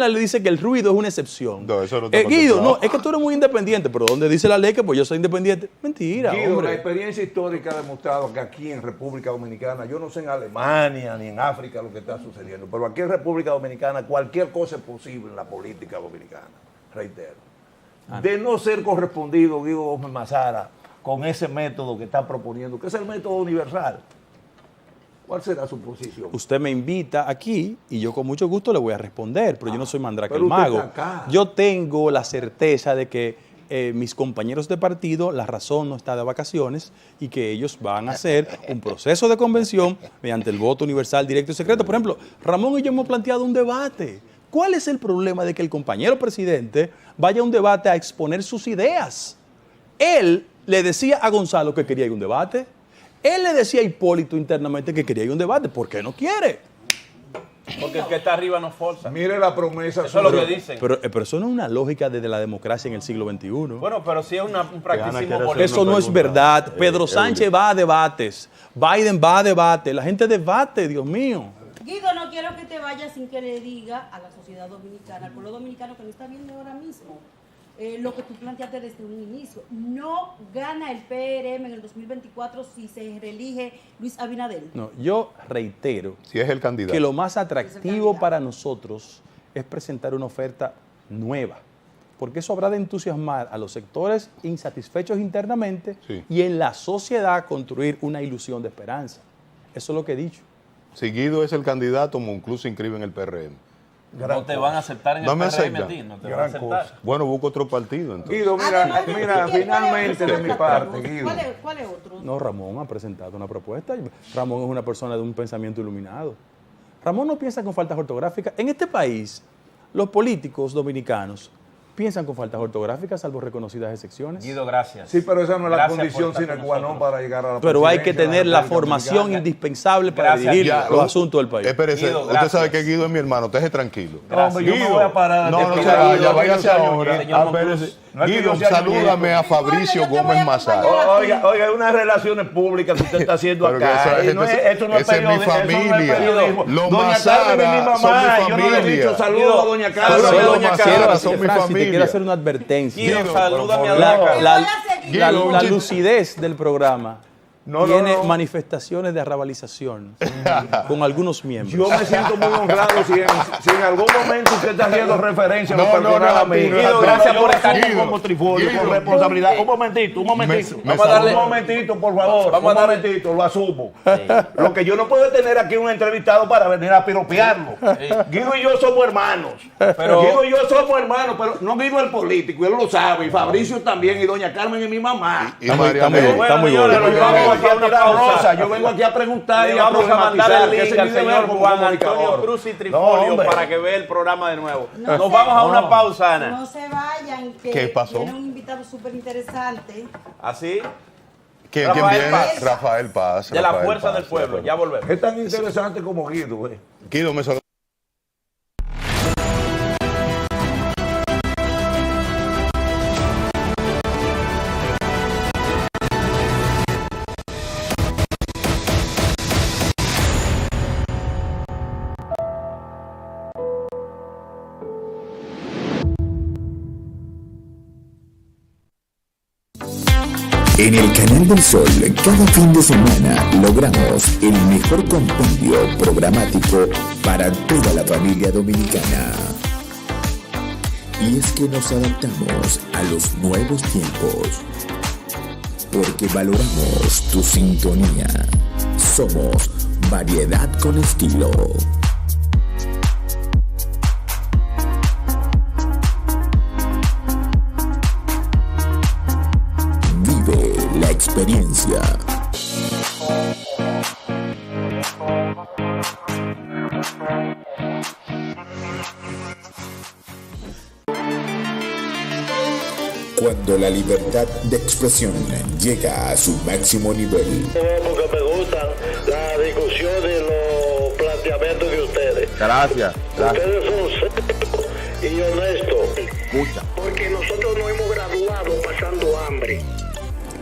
la ley dice que el ruido es una excepción? No, eso no está Guido, contemplado. es que tú eres muy independiente, pero ¿dónde dice la ley que pues yo soy independiente? Mentira, Guido, la hombre. experiencia histórica ha demostrado que aquí en República Dominicana, yo no sé en Alemania ni en África lo que está sucediendo, pero aquí en República Dominicana cualquier cosa es posible en la política dominicana, reitero. De no ser correspondido Guido Gómez Mazara con ese método que está proponiendo, que es el método universal, ¿cuál será su posición? Usted me invita aquí y yo con mucho gusto le voy a responder, pero yo no soy Mandrake pero el usted mago. está acá. Yo tengo la certeza de que mis compañeros de partido, la razón no está de vacaciones y que ellos van a hacer un proceso de convención mediante el voto universal, directo y secreto. Por ejemplo, Ramón y yo hemos planteado un debate. ¿Cuál es el problema de que el compañero presidente vaya a un debate a exponer sus ideas? Él le decía a Gonzalo que quería ir a un debate. Él le decía a Hipólito internamente que quería ir a un debate. ¿Por qué no quiere? Porque el que está arriba no forza. Mire la promesa. Eso es lo que dicen. Pero eso no es una lógica desde la democracia en el siglo XXI. Bueno, pero sí es un practicismo quiere político. hacer Eso no es verdad. Pedro Sánchez va a debates. Biden va a debate. La gente debate, Dios mío. Guido, no quiero que te vayas sin que le diga a la sociedad dominicana, al pueblo dominicano que no está viendo ahora mismo, lo que tú planteaste desde un inicio. No gana el PRM en el 2024 si se reelige Luis Abinader. No, yo reitero Si es el candidato. que lo más atractivo para nosotros es presentar una oferta nueva, porque eso habrá de entusiasmar a los sectores insatisfechos internamente Sí. y en la sociedad construir una ilusión de esperanza. Eso es lo que he dicho. Si Guido es el candidato, Monclús se inscribe en el PRM. No te van a aceptar en No el me PRM aceptan. a ti, no te van a Gran aceptar. cosa. Bueno, busco otro partido entonces. Guido, Además, mira, finalmente de mi parte, Guido. ¿Cuál es otro? No, Ramón ha presentado una propuesta. Ramón es una persona de un pensamiento iluminado. Ramón no piensa con faltas ortográficas. En este país, los políticos dominicanos piensan con faltas ortográficas, salvo reconocidas excepciones. Guido, gracias. Sí, pero esa no es la Gracias condición por estar sine con qua non nosotros. para llegar a la Pero hay que presidencia de tener la República formación Dominicana. indispensable para Gracias, dirigir Ya, los asuntos del país. Espérese, Guido, usted gracias. sabe que Guido es mi hermano, déjese tranquilo. Hombre, yo me voy a parar. No, no se Guido, vaya, Guido, váyase Guido, ahora. señor Espérese. No es que Guido, yo sea salúdame a Guido, Fabricio yo te voy a Gómez acompañar. Mazara. Oiga, unas relaciones públicas que usted está haciendo Pero que acá. esa- No es- esa- esto no es esa es mi periodismo, eso no es familia. periodismo. Los Doña Mazara Carmen es mi mamá. son mi Yo no le he familia. dicho saludos Guido, a Doña Pero Carmen. los Doña Mazara Carmen. son mi Francis, te familia. quiero hacer una advertencia. Guido, salúdame a favor. Blanca. Te voy a seguir. La Guido, un chiste. lucidez del programa No, tiene no. manifestaciones de arrabalización con algunos miembros. Yo me siento muy honrado si en algún momento usted está haciendo referencia a lo No, no, personal no, a mí. Guido, Guido, no, gracias no, por yo- estar Guido, como trifolio, Guido. con responsabilidad. Un momentito. Me Vamos a darle- Un momentito, por favor. Vamos a un darle- momentito, lo asumo. Lo que yo no puedo tener aquí un entrevistado para venir a piropearlo. Guido y yo somos hermanos. Pero- Guido y yo somos hermanos, pero no Guido el político, él lo sabe. Y Fabricio también, y doña Carmen es mi mamá. Y María está muy Mel. bien. Bueno, muy señores, gordo. nos Yo vamos vengo a aquí a una tirar pausa. rosa, yo vengo aquí a preguntar Le y a vamos a mandar el problematizar, que ese link es al mi deber señor como Juan Antonio comunicador. Cruz y No, Trifolio hombre. para que vea el programa de nuevo. No Nos se- vamos a una no. pausa, Ana. No se vayan, que ¿Qué pasó? tiene un invitado súper interesante. ¿Así? ¿Quién Rafael viene? Paz. Rafael Paz. De la Rafael fuerza Paz, del pueblo. Rafael. Ya volvemos. Es tan interesante como Guido, Guido, me saluda. En el Canal del Sol, cada fin de semana logramos el mejor compendio programático para toda la familia dominicana. Y es que nos adaptamos a los nuevos tiempos, porque valoramos tu sintonía. Somos variedad con estilo. Vive la experiencia. Cuando la libertad de expresión llega a su máximo nivel. Porque me gustan las discusiones y los planteamientos de ustedes. Gracias. Ustedes son serios y honestos. Mucha. Porque nosotros no hemos graduado pasando hambre.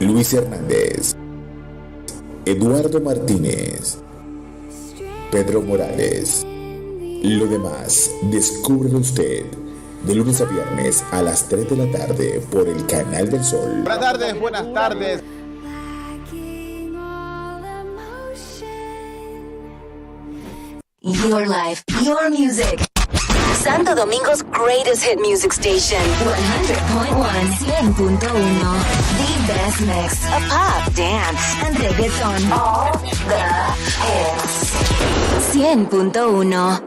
Luis Hernández, Eduardo Martínez, Pedro Morales. Lo demás, descúbrelo usted. De lunes a viernes a las 3 de la tarde por el Canal del Sol. Buenas tardes, buenas tardes. Your life, your music. Santo Domingo's greatest hit music station. 100.1, 100.1. The best mix of pop, dance, and reggaeton. All the hits. 100.1.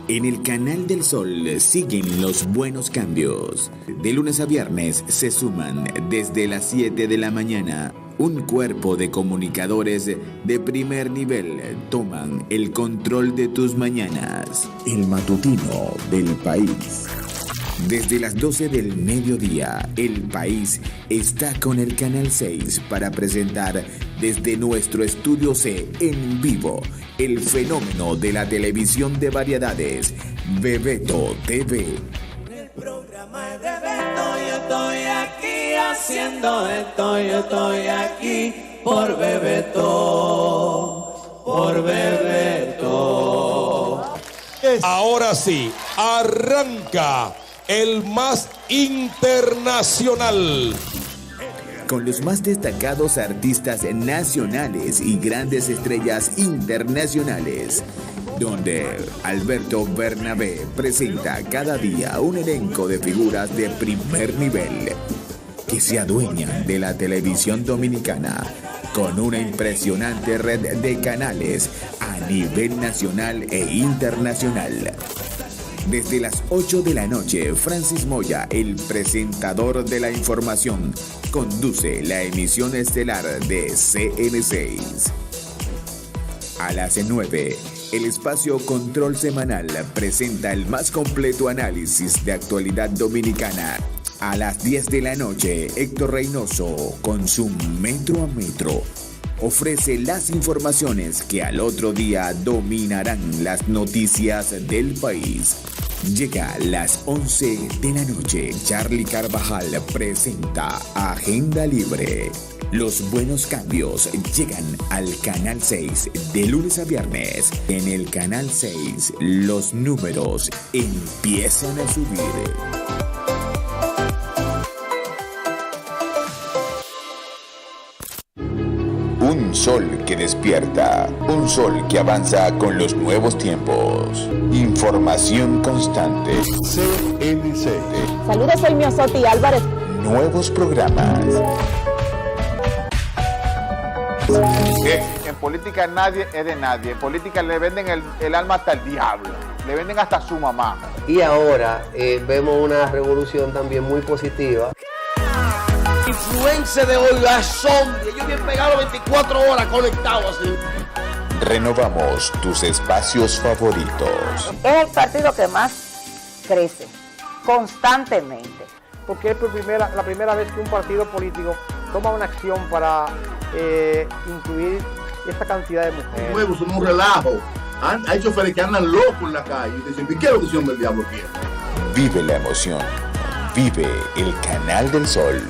En el Canal del Sol siguen los buenos cambios. De lunes a viernes se suman desde las 7 de la mañana. Un cuerpo de comunicadores de primer nivel toman el control de tus mañanas. El matutino del país. Desde las 12 del mediodía, El País está con el Canal 6 para presentar desde nuestro estudio C en vivo el fenómeno de la televisión de variedades, Bebeto TV. El programa es Bebeto, yo estoy aquí haciendo esto, yo estoy aquí por Bebeto, por Bebeto. Ahora sí, arranca el más internacional. Con los más destacados artistas nacionales y grandes estrellas internacionales, donde Alberto Bernabé presenta cada día un elenco de figuras de primer nivel que se adueñan de la televisión dominicana con una impresionante red de canales a nivel nacional e internacional. Desde las 8 de la noche, Francis Moya, el presentador de la información, conduce la emisión estelar de CN6. A las 9, el espacio Control Semanal presenta el más completo análisis de actualidad dominicana. A las 10 de la noche, Héctor Reynoso, con su Metro a Metro, ofrece las informaciones que al otro día dominarán las noticias del país. Llega a las 11 de la noche, Charlie Carvajal presenta Agenda Libre. Los buenos cambios llegan al Canal 6 de lunes a viernes. En el Canal 6, los números empiezan a subir. Un sol que despierta, un sol que avanza con los nuevos tiempos. Información constante. CNC. Saludos, soy Miosotti Álvarez. Nuevos programas. En política nadie es de nadie. En política le venden el alma hasta el diablo. Le venden hasta su mamá. Y ahora vemos una revolución también muy positiva. Influencia de hoy es zombie. Ellos bien pegados 24 horas conectados así. Renovamos tus espacios favoritos. Es el partido que más crece constantemente. Porque es la primera vez que un partido político toma una acción para incluir esta cantidad de mujeres. Nuevos son un relajo. Hay choferes que andan locos en la calle y dicen, ¿qué es lo que ese hombre del diablo quiere? Vive la emoción. Vive el Canal del Sol.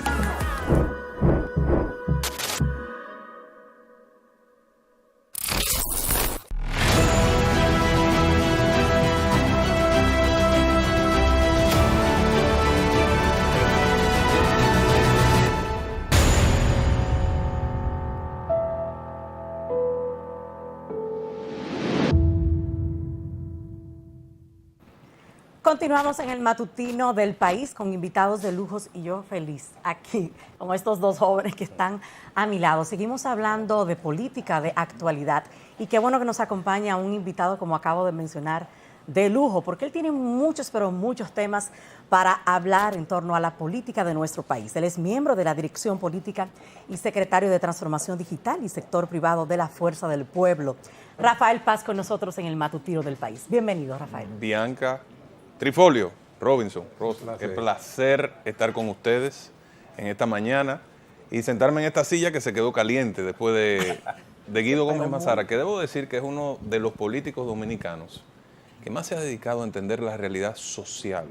continuamos en el matutino del país con invitados de lujos y yo feliz aquí con estos dos jóvenes que están a mi lado. Seguimos hablando de política, de actualidad y qué bueno que nos acompaña un invitado, como acabo de mencionar, de lujo, porque él tiene muchos, pero muchos temas para hablar en torno a la política de nuestro país. Él es miembro de la Dirección Política y secretario de Transformación Digital y Sector Privado de la Fuerza del Pueblo. Rafael Paz con nosotros en el matutino del país. Bienvenido, Rafael. Bianca, Trifolio, Robinson, Rosa, qué placer estar con ustedes en esta mañana y sentarme en esta silla que se quedó caliente después de Guido Gómez Mazara, que debo decir que es uno de los políticos dominicanos que más se ha dedicado a entender la realidad social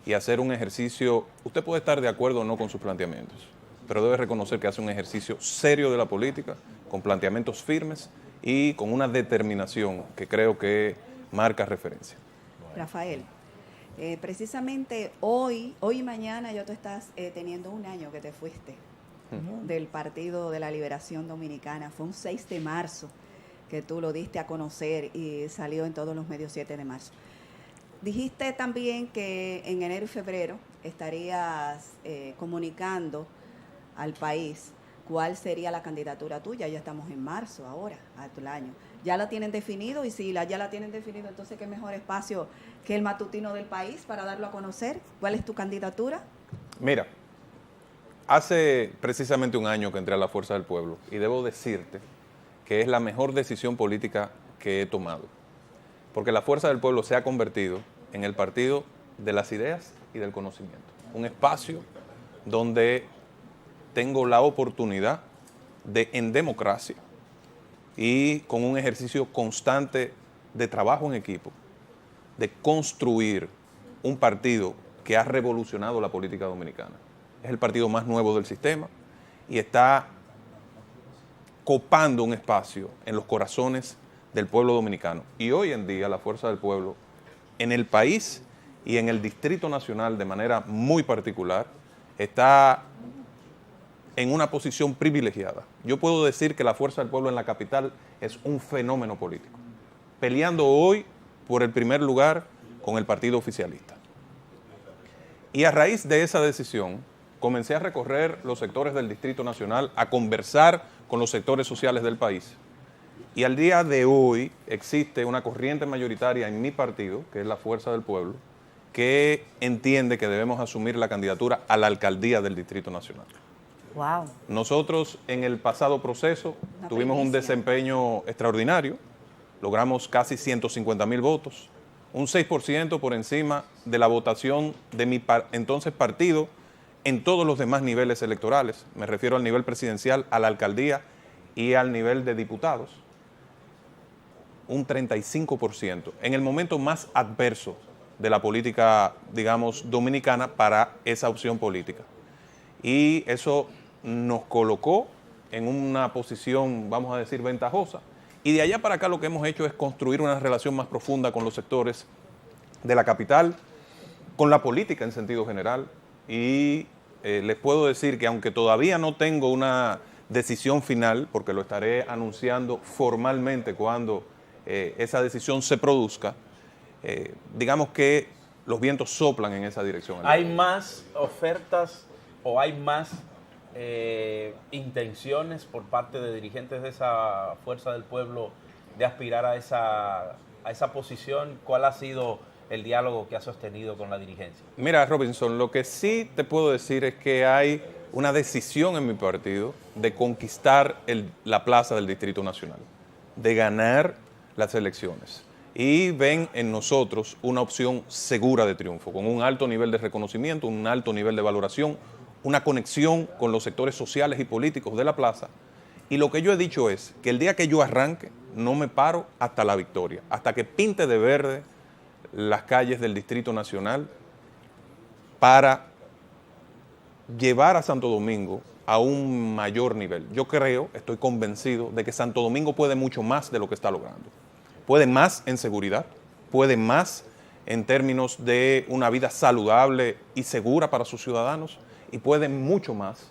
y hacer un ejercicio. Usted puede estar de acuerdo o no con sus planteamientos, pero debe reconocer que hace un ejercicio serio de la política, con planteamientos firmes y con una determinación que creo que marca referencia. Rafael, precisamente hoy y mañana ya tú estás teniendo un año que te fuiste del Partido de la Liberación Dominicana. Fue un 6 de marzo que tú lo diste a conocer y salió en todos los medios 7 de marzo. Dijiste también que en enero y febrero estarías comunicando al país cuál sería la candidatura tuya. Ya estamos en marzo ahora, al año. ¿Ya la tienen definido? Y si ya la tienen definido, entonces ¿qué mejor espacio que el matutino del país para darlo a conocer? ¿Cuál es tu candidatura? Mira, hace precisamente un año que entré a la Fuerza del Pueblo y debo decirte que es la mejor decisión política que he tomado. Porque la Fuerza del Pueblo se ha convertido en el partido de las ideas y del conocimiento. Un espacio donde tengo la oportunidad de, en democracia y con un ejercicio constante de trabajo en equipo, de construir un partido que ha revolucionado la política dominicana. Es el partido más nuevo del sistema y está copando un espacio en los corazones del pueblo dominicano. Y hoy en día la Fuerza del Pueblo en el país y en el Distrito Nacional de manera muy particular está en una posición privilegiada. Yo puedo decir que la Fuerza del Pueblo en la capital es un fenómeno político, peleando hoy por el primer lugar con el partido oficialista. Y a raíz de esa decisión comencé a recorrer los sectores del Distrito Nacional, a conversar con los sectores sociales del país. Y al día de hoy existe una corriente mayoritaria en mi partido, que es la Fuerza del Pueblo, que entiende que debemos asumir la candidatura a la alcaldía del Distrito Nacional. Wow. Nosotros en el pasado proceso tuvimos un desempeño extraordinario, logramos casi 150,000 votos, un 6% por encima de la votación de mi entonces partido en todos los demás niveles electorales. Me refiero al nivel presidencial, a la alcaldía y al nivel de diputados. Un 35%, en el momento más adverso de la política, digamos, dominicana para esa opción política. Y eso nos colocó en una posición, vamos a decir, ventajosa. Y de allá para acá lo que hemos hecho es construir una relación más profunda con los sectores de la capital, con la política en sentido general. Y les puedo decir que aunque todavía no tengo una decisión final, porque lo estaré anunciando formalmente cuando esa decisión se produzca, digamos que los vientos soplan en esa dirección. ¿Hay más ofertas o hay más intenciones por parte de dirigentes de esa Fuerza del Pueblo de aspirar a esa posición? ¿Cuál ha sido el diálogo que ha sostenido con la dirigencia? Mira, Robinson, lo que sí te puedo decir es que hay una decisión en mi partido de conquistar la plaza del Distrito Nacional, de ganar las elecciones. Y ven en nosotros una opción segura de triunfo, con un alto nivel de reconocimiento, un alto nivel de valoración, una conexión con los sectores sociales y políticos de la plaza. Y lo que yo he dicho es que el día que yo arranque, no me paro hasta la victoria, hasta que pinte de verde las calles del Distrito Nacional para llevar a Santo Domingo a un mayor nivel. Yo creo, estoy convencido de que Santo Domingo puede mucho más de lo que está logrando. Puede más en seguridad, puede más en términos de una vida saludable y segura para sus ciudadanos y puede mucho más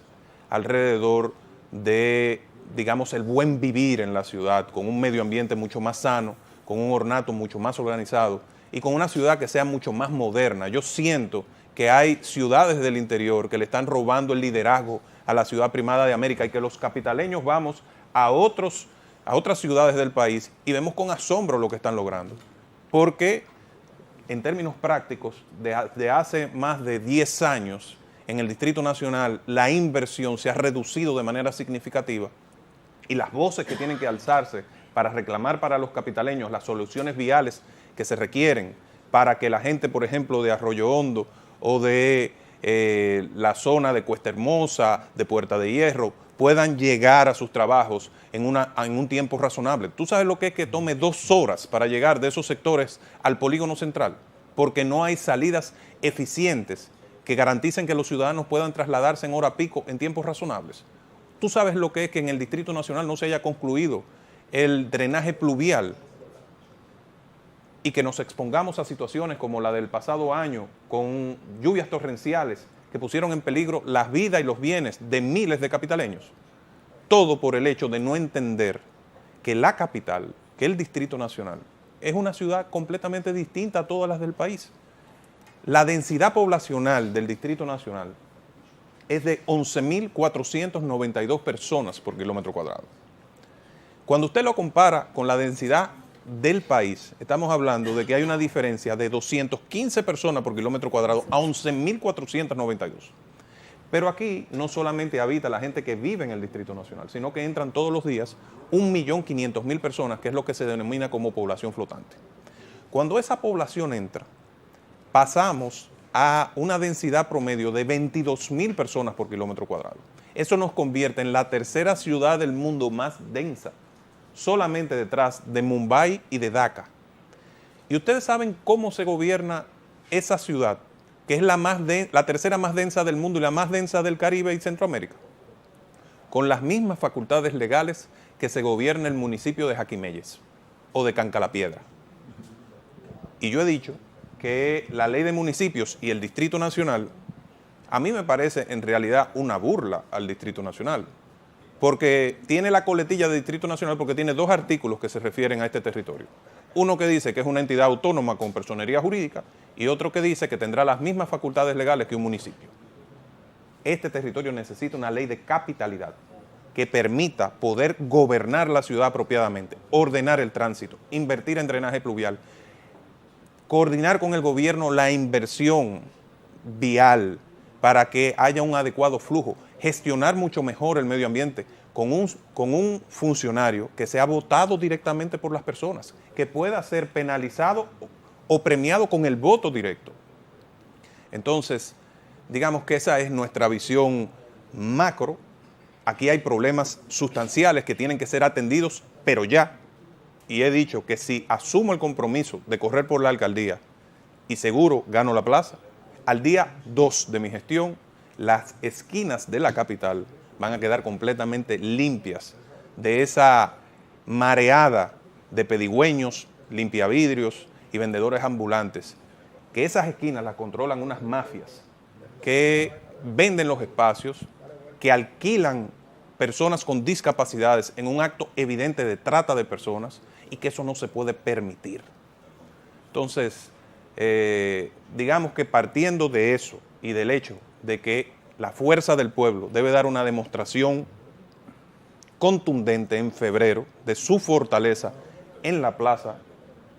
alrededor de, digamos, el buen vivir en la ciudad, con un medio ambiente mucho más sano, con un ornato mucho más organizado y con una ciudad que sea mucho más moderna. Yo siento que hay ciudades del interior que le están robando el liderazgo a la ciudad primada de América y que los capitaleños vamos a otras ciudades del país y vemos con asombro lo que están logrando. Porque en términos prácticos, de hace más de 10 años, en el Distrito Nacional la inversión se ha reducido de manera significativa y las voces que tienen que alzarse para reclamar para los capitaleños las soluciones viales que se requieren para que la gente, por ejemplo, de Arroyo Hondo o de la zona de Cuesta Hermosa, de Puerta de Hierro, puedan llegar a sus trabajos en un tiempo razonable. ¿Tú sabes lo que es que tome 2 horas para llegar de esos sectores al polígono central? Porque no hay salidas eficientes que garanticen que los ciudadanos puedan trasladarse en hora pico en tiempos razonables. ¿Tú sabes lo que es que en el Distrito Nacional no se haya concluido el drenaje pluvial y que nos expongamos a situaciones como la del pasado año con lluvias torrenciales que pusieron en peligro la vida y los bienes de miles de capitaleños? Todo por el hecho de no entender que la capital, que el Distrito Nacional, es una ciudad completamente distinta a todas las del país. La densidad poblacional del Distrito Nacional es de 11.492 personas por kilómetro cuadrado. Cuando usted lo compara con la densidad del país, estamos hablando de que hay una diferencia de 215 personas por kilómetro cuadrado a 11.492. Pero aquí no solamente habita la gente que vive en el Distrito Nacional, sino que entran todos los días 1.500.000 personas, que es lo que se denomina como población flotante. Cuando esa población entra, pasamos a una densidad promedio de 22.000 personas por kilómetro cuadrado. Eso nos convierte en la tercera ciudad del mundo más densa, solamente detrás de Mumbai y de Dhaka. Y ustedes saben cómo se gobierna esa ciudad, que es la tercera más densa del mundo y la más densa del Caribe y Centroamérica, con las mismas facultades legales que se gobierna el municipio de Jaquimelles o de Cancalapiedra. Y yo he dicho que la ley de municipios y el Distrito Nacional, a mí me parece en realidad una burla al Distrito Nacional, porque tiene la coletilla de Distrito Nacional porque tiene 2 artículos que se refieren a este territorio. Uno que dice que es una entidad autónoma con personería jurídica y otro que dice que tendrá las mismas facultades legales que un municipio. Este territorio necesita una ley de capitalidad que permita poder gobernar la ciudad apropiadamente, ordenar el tránsito, invertir en drenaje pluvial, coordinar con el gobierno la inversión vial para que haya un adecuado flujo, gestionar mucho mejor el medio ambiente con un funcionario que sea votado directamente por las personas, que pueda ser penalizado o premiado con el voto directo. Entonces, digamos que esa es nuestra visión macro. Aquí hay problemas sustanciales que tienen que ser atendidos, pero ya. Y he dicho que si asumo el compromiso de correr por la alcaldía y seguro gano la plaza, al día 2 de mi gestión, las esquinas de la capital van a quedar completamente limpias de esa mareada de pedigüeños, limpiavidrios y vendedores ambulantes, que esas esquinas las controlan unas mafias que venden los espacios, que alquilan personas con discapacidades en un acto evidente de trata de personas y que eso no se puede permitir. Entonces, digamos que partiendo de eso y del hecho de que la fuerza del pueblo debe dar una demostración contundente en febrero de su fortaleza en la plaza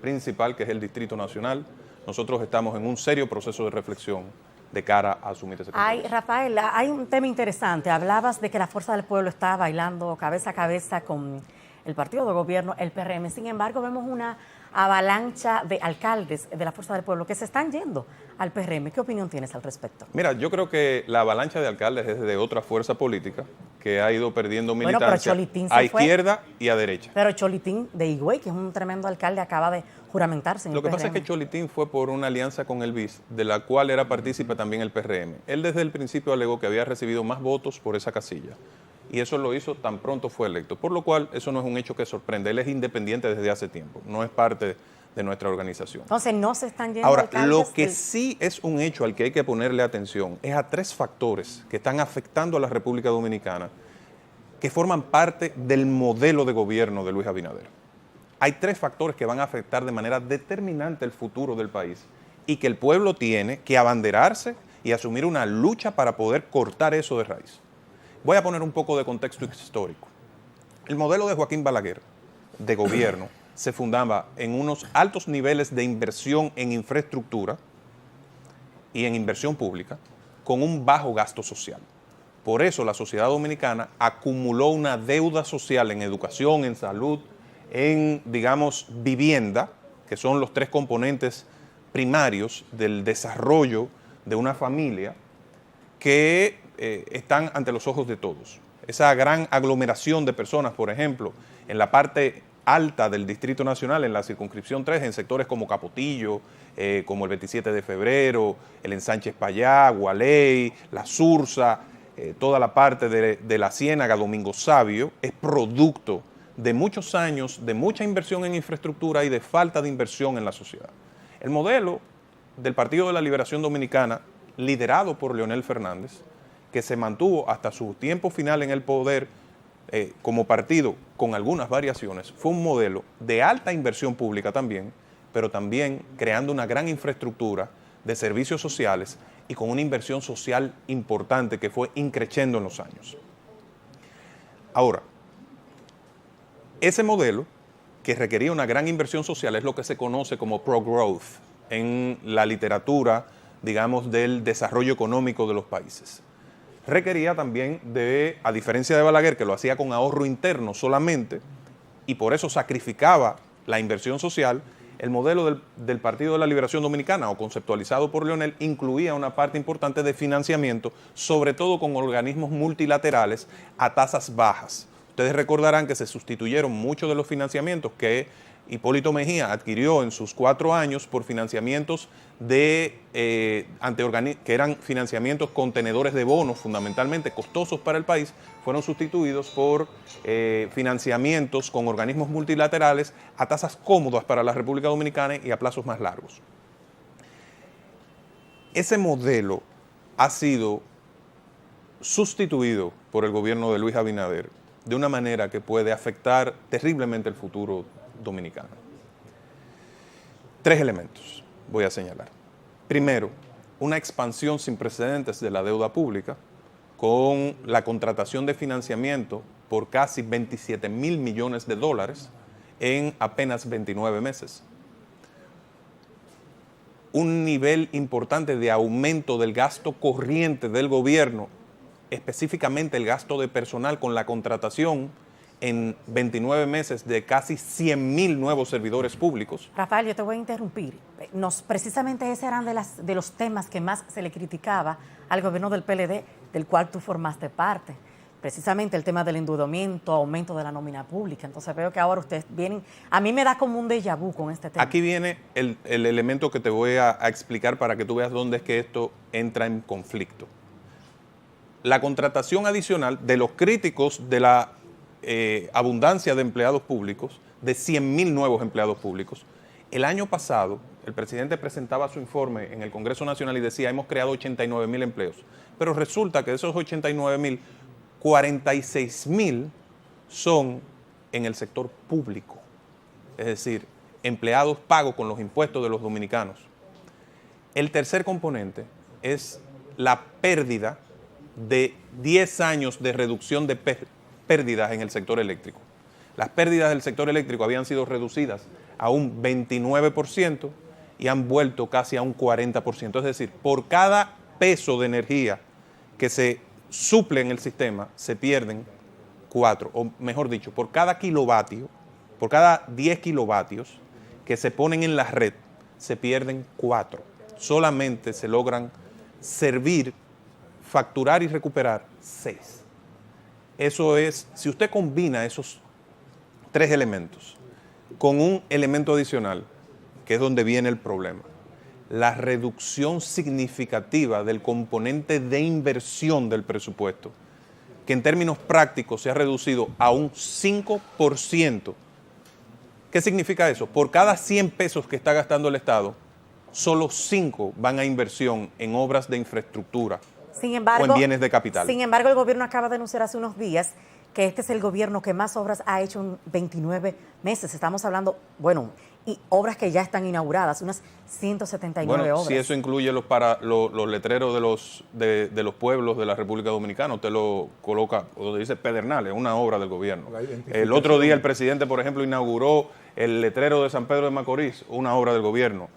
principal, que es el Distrito Nacional, nosotros estamos en un serio proceso de reflexión de cara a asumir ese compromiso. Rafael, hay un tema interesante. Hablabas de que la fuerza del pueblo está bailando cabeza a cabeza con el partido de gobierno, el PRM. Sin embargo, vemos una avalancha de alcaldes de la fuerza del pueblo que se están yendo al PRM. ¿Qué opinión tienes al respecto? Mira, yo creo que la avalancha de alcaldes es de otra fuerza política que ha ido perdiendo militancia a izquierda y a derecha. Pero Cholitín de Higüey, que es un tremendo alcalde, acaba de juramentarse en el PRM. Lo que pasa es que Cholitín fue por una alianza con el BIS, de la cual era partícipe también el PRM. Él desde el principio alegó que había recibido más votos por esa casilla. Y eso lo hizo tan pronto fue electo, por lo cual eso no es un hecho que sorprende. Él es independiente desde hace tiempo, no es parte de nuestra organización. Entonces no se están yendo Ahora, alcaldes. lo que sí es un hecho al que hay que ponerle atención es a 3 factores que están afectando a la República Dominicana, que forman parte del modelo de gobierno de Luis Abinader. hay 3 factores que van a afectar de manera determinante el futuro del país y que el pueblo tiene que abanderarse y asumir una lucha para poder cortar eso de raíz. Voy a poner un poco de contexto histórico. El modelo de Joaquín Balaguer de gobierno se fundaba en unos altos niveles de inversión en infraestructura y en inversión pública con un bajo gasto social. Por eso la sociedad dominicana acumuló una deuda social en educación, en salud, en, digamos, vivienda, que son los 3 componentes primarios del desarrollo de una familia, que están ante los ojos de todos. Esa gran aglomeración de personas, por ejemplo, en la parte alta del Distrito Nacional, en la circunscripción 3, en sectores como Capotillo, como el 27 de febrero, el Ensanche Espaillá, Gualey, La Sursa, toda la parte de la Ciénaga, Domingo Sabio, es producto de muchos años de mucha inversión en infraestructura y de falta de inversión en la sociedad. El modelo del Partido de la Liberación Dominicana, liderado por Leonel Fernández, que se mantuvo hasta su tiempo final en el poder como partido con algunas variaciones, fue un modelo de alta inversión pública también, pero también creando una gran infraestructura de servicios sociales y con una inversión social importante que fue increciendo en los años. Ahora, ese modelo, que requería una gran inversión social, es lo que se conoce como pro-growth en la literatura, digamos, del desarrollo económico de los países. Requería también de, a diferencia de Balaguer, que lo hacía con ahorro interno solamente, y por eso sacrificaba la inversión social, el modelo del Partido de la Liberación Dominicana, o conceptualizado por Leonel, incluía una parte importante de financiamiento, sobre todo con organismos multilaterales a tasas bajas. Ustedes recordarán que se sustituyeron muchos de los financiamientos que Hipólito Mejía adquirió en sus 4 años por financiamientos que eran financiamientos con tenedores de bonos, fundamentalmente costosos para el país, fueron sustituidos por financiamientos con organismos multilaterales a tasas cómodas para la República Dominicana y a plazos más largos. Ese modelo ha sido sustituido por el gobierno de Luis Abinader de una manera que puede afectar terriblemente el futuro dominicano. 3 elementos voy a señalar. Primero, una expansión sin precedentes de la deuda pública con la contratación de financiamiento por casi 27,000 millones de dólares en apenas 29 meses. Un nivel importante de aumento del gasto corriente del gobierno, específicamente el gasto de personal con la contratación en 29 meses de casi 100,000 nuevos servidores públicos. Rafael, yo te voy a interrumpir. Precisamente ese eran de los temas que más se le criticaba al gobierno del PLD, del cual tú formaste parte. Precisamente el tema del endeudamiento, aumento de la nómina pública. Entonces veo que ahora ustedes vienen, a mí me da como un déjà vu con este tema. Aquí viene el elemento que te voy a explicar para que tú veas dónde es que esto entra en conflicto. La contratación adicional de los críticos de la abundancia de empleados públicos, de 100,000 nuevos empleados públicos. El año pasado, el presidente presentaba su informe en el Congreso Nacional y decía, hemos creado 89,000 empleos. Pero resulta que de esos 89,000, 46,000 son en el sector público. Es decir, empleados pagos con los impuestos de los dominicanos. El tercer componente es la pérdida de 10 años de reducción de pérdidas en el sector eléctrico. Las pérdidas del sector eléctrico habían sido reducidas a un 29% y han vuelto casi a un 40%. Es decir, por cada peso de energía que se suple en el sistema, se pierden 4, o mejor dicho, por cada kilovatio, por cada 10 kilovatios que se ponen en la red, se pierden 4. Solamente se logran servir, facturar y recuperar 6. Eso es, si usted combina esos 3 elementos con un elemento adicional, que es donde viene el problema, la reducción significativa del componente de inversión del presupuesto, que en términos prácticos se ha reducido a un 5%. ¿Qué significa eso? Por cada 100 pesos que está gastando el Estado, solo 5 van a inversión en obras de infraestructura. Sin embargo, o en bienes de capital. Sin embargo, el gobierno acaba de anunciar hace unos días que este es el gobierno que más obras ha hecho en 29 meses. Estamos hablando, bueno, y obras que ya están inauguradas, unas 179 obras. Si eso incluye los letreros de los pueblos de la República Dominicana, usted lo coloca, donde dice Pedernales, una obra del gobierno. El otro día el presidente, por ejemplo, inauguró el letrero de San Pedro de Macorís, una obra del gobierno.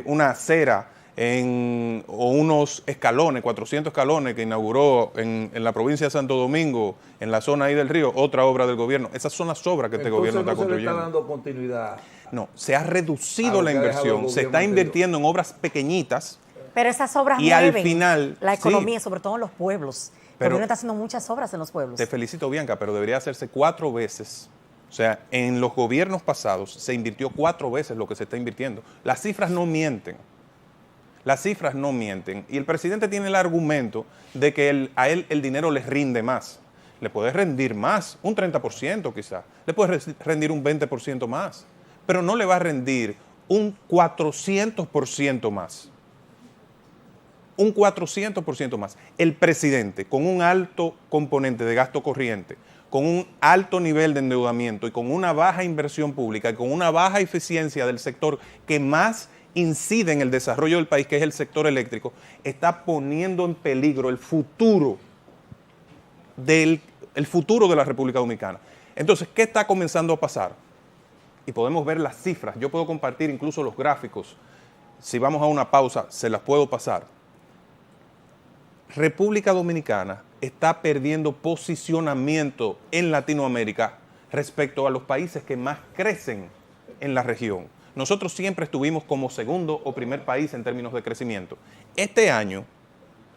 Una acera o unos escalones, 400 escalones que inauguró en la provincia de Santo Domingo, en la zona ahí del río, otra obra del gobierno. Esas son las obras que este gobierno está construyendo. ¿No se le está dando continuidad? No, se ha reducido la inversión, se está invirtiendo en obras pequeñitas. Pero esas obras y mueven al final, la economía, sobre todo en los pueblos. El gobierno está haciendo muchas obras en los pueblos. Te felicito, Bianca, pero debería hacerse 4 veces. O sea, en los gobiernos pasados se invirtió 4 veces lo que se está invirtiendo. Las cifras no mienten. Las cifras no mienten. Y el presidente tiene el argumento de que a él el dinero les rinde más. Le puede rendir más, un 30% quizás. Le puede rendir un 20% más. Pero no le va a rendir un 400% más. Un 400% más. El presidente, con un alto componente de gasto corriente, con un alto nivel de endeudamiento y con una baja inversión pública y con una baja eficiencia del sector que más incide en el desarrollo del país, que es el sector eléctrico, está poniendo en peligro el futuro de la República Dominicana. Entonces, ¿qué está comenzando a pasar? Y podemos ver las cifras. Yo puedo compartir incluso los gráficos. Si vamos a una pausa, se las puedo pasar. República Dominicana está perdiendo posicionamiento en Latinoamérica respecto a los países que más crecen en la región. Nosotros siempre estuvimos como segundo o primer país en términos de crecimiento. Este año,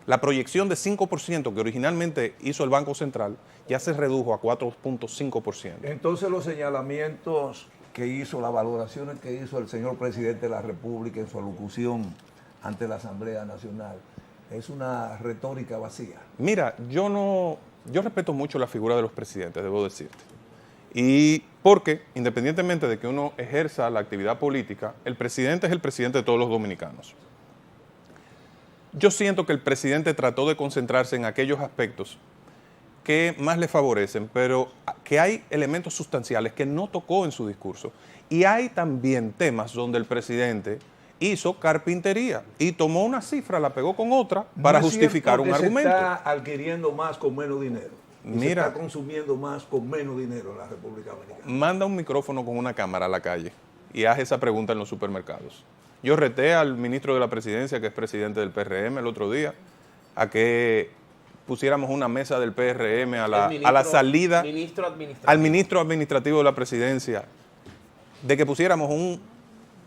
la proyección de 5% que originalmente hizo el Banco Central ya se redujo a 4.5%. Entonces los señalamientos que hizo, las valoraciones que hizo el señor presidente de la República en su alocución ante la Asamblea Nacional, es una retórica vacía. Mira, yo respeto mucho la figura de los presidentes, debo decirte. Y porque, independientemente de que uno ejerza la actividad política, el presidente es el presidente de todos los dominicanos. Yo siento que el presidente trató de concentrarse en aquellos aspectos que más le favorecen, pero que hay elementos sustanciales que no tocó en su discurso. Y hay también temas donde el presidente hizo carpintería y tomó una cifra, la pegó con otra para justificar un argumento. Se está adquiriendo más con menos dinero. Mira, se está consumiendo más con menos dinero en la República Dominicana. Manda un micrófono con una cámara a la calle y haz esa pregunta en los supermercados. Yo reté al ministro de la Presidencia, que es presidente del PRM, el otro día, a que pusiéramos una mesa del PRM a la salida, al ministro administrativo de la Presidencia, de que pusiéramos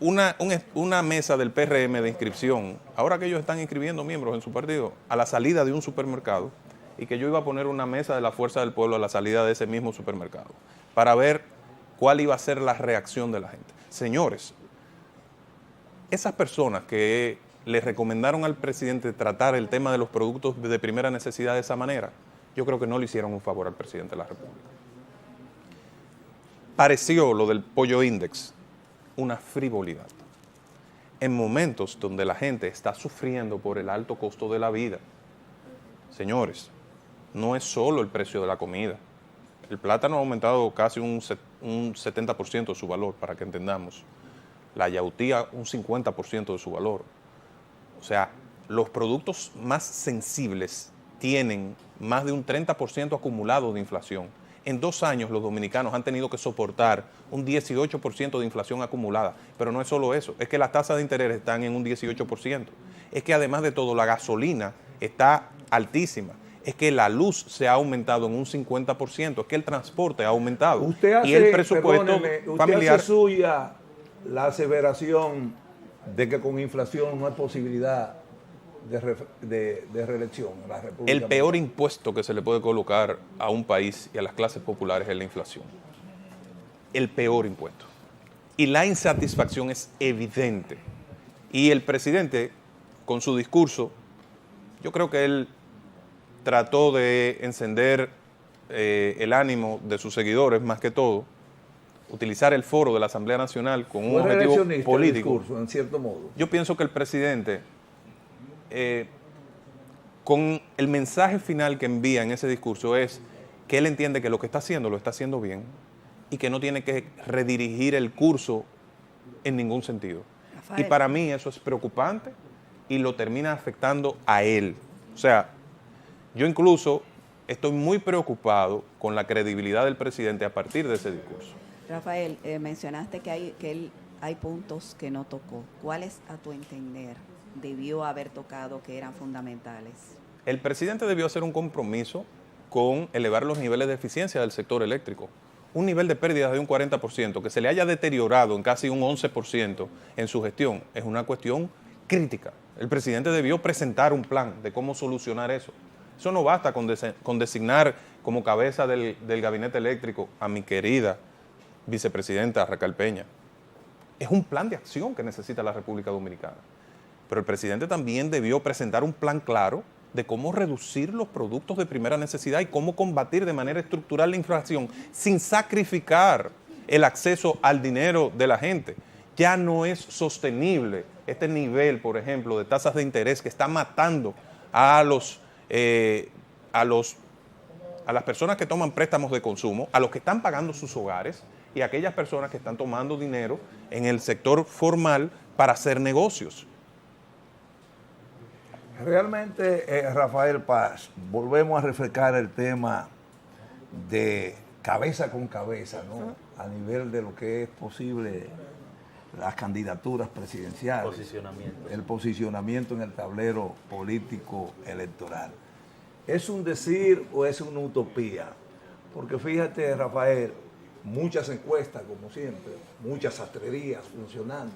una mesa del PRM de inscripción, ahora que ellos están inscribiendo miembros en su partido, a la salida de un supermercado, y que yo iba a poner una mesa de la Fuerza del Pueblo a la salida de ese mismo supermercado, para ver cuál iba a ser la reacción de la gente. Señores, esas personas que le recomendaron al presidente tratar el tema de los productos de primera necesidad de esa manera, yo creo que no le hicieron un favor al presidente de la República. Pareció lo del pollo index una frivolidad. En momentos donde la gente está sufriendo por el alto costo de la vida, señores, no es solo el precio de la comida. El plátano ha aumentado casi un 70% de su valor, para que entendamos. La yautía un 50% de su valor. O sea, los productos más sensibles tienen más de un 30% acumulado de inflación. En 2 años los dominicanos han tenido que soportar un 18% de inflación acumulada. Pero no es solo eso, es que las tasas de interés están en un 18%. Es que además de todo la gasolina está altísima. Es que la luz se ha aumentado en un 50%, es que el transporte ha aumentado. Y el presupuesto familiar... ¿Usted hace suya la aseveración de que con inflación no hay posibilidad de reelección en la República? El peor impuesto que se le puede colocar a un país y a las clases populares es la inflación. El peor impuesto. Y la insatisfacción es evidente. Y el presidente, con su discurso, yo creo que él trató de encender el ánimo de sus seguidores, más que todo, utilizar el foro de la Asamblea Nacional con un objetivo político. El discurso, en cierto modo. Yo pienso que el presidente, con el mensaje final que envía en ese discurso, es que él entiende que lo que está haciendo lo está haciendo bien y que no tiene que redirigir el curso en ningún sentido. Rafael. Y para mí eso es preocupante y lo termina afectando a él. O sea, yo incluso estoy muy preocupado con la credibilidad del presidente a partir de ese discurso. Rafael, mencionaste que hay puntos que no tocó. ¿Cuáles, a tu entender, debió haber tocado que eran fundamentales? El presidente debió hacer un compromiso con elevar los niveles de eficiencia del sector eléctrico. Un nivel de pérdidas de un 40%, que se le haya deteriorado en casi un 11% en su gestión, es una cuestión crítica. El presidente debió presentar un plan de cómo solucionar eso. Eso no basta con designar como cabeza del gabinete eléctrico a mi querida vicepresidenta Raquel Peña. Es un plan de acción que necesita la República Dominicana. Pero el presidente también debió presentar un plan claro de cómo reducir los productos de primera necesidad y cómo combatir de manera estructural la inflación sin sacrificar el acceso al dinero de la gente. Ya no es sostenible este nivel, por ejemplo, de tasas de interés que está matando a las personas que toman préstamos de consumo, a los que están pagando sus hogares y a aquellas personas que están tomando dinero en el sector formal para hacer negocios. Realmente, Rafael Paz, volvemos a refrescar el tema de cabeza con cabeza, ¿no? A nivel de lo que es posible las candidaturas presidenciales, el posicionamiento en el tablero político electoral. ¿Es un decir o es una utopía? Porque fíjate, Rafael, muchas encuestas, como siempre, muchas sastrerías funcionando,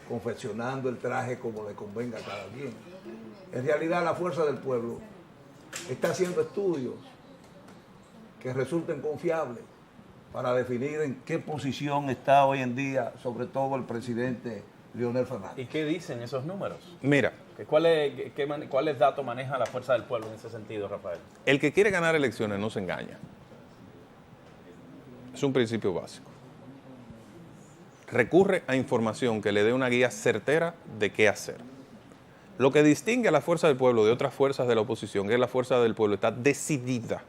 confeccionando el traje como le convenga a cada quien. En realidad, la fuerza del pueblo está haciendo estudios que resulten confiables para definir en qué posición está hoy en día, sobre todo el presidente Leonel Fernández. ¿Y qué dicen esos números? Mira. ¿Cuáles datos maneja la fuerza del pueblo en ese sentido, Rafael? El que quiere ganar elecciones no se engaña. Es un principio básico. Recurre a información que le dé una guía certera de qué hacer. Lo que distingue a la fuerza del pueblo de otras fuerzas de la oposición es que la fuerza del pueblo está decidida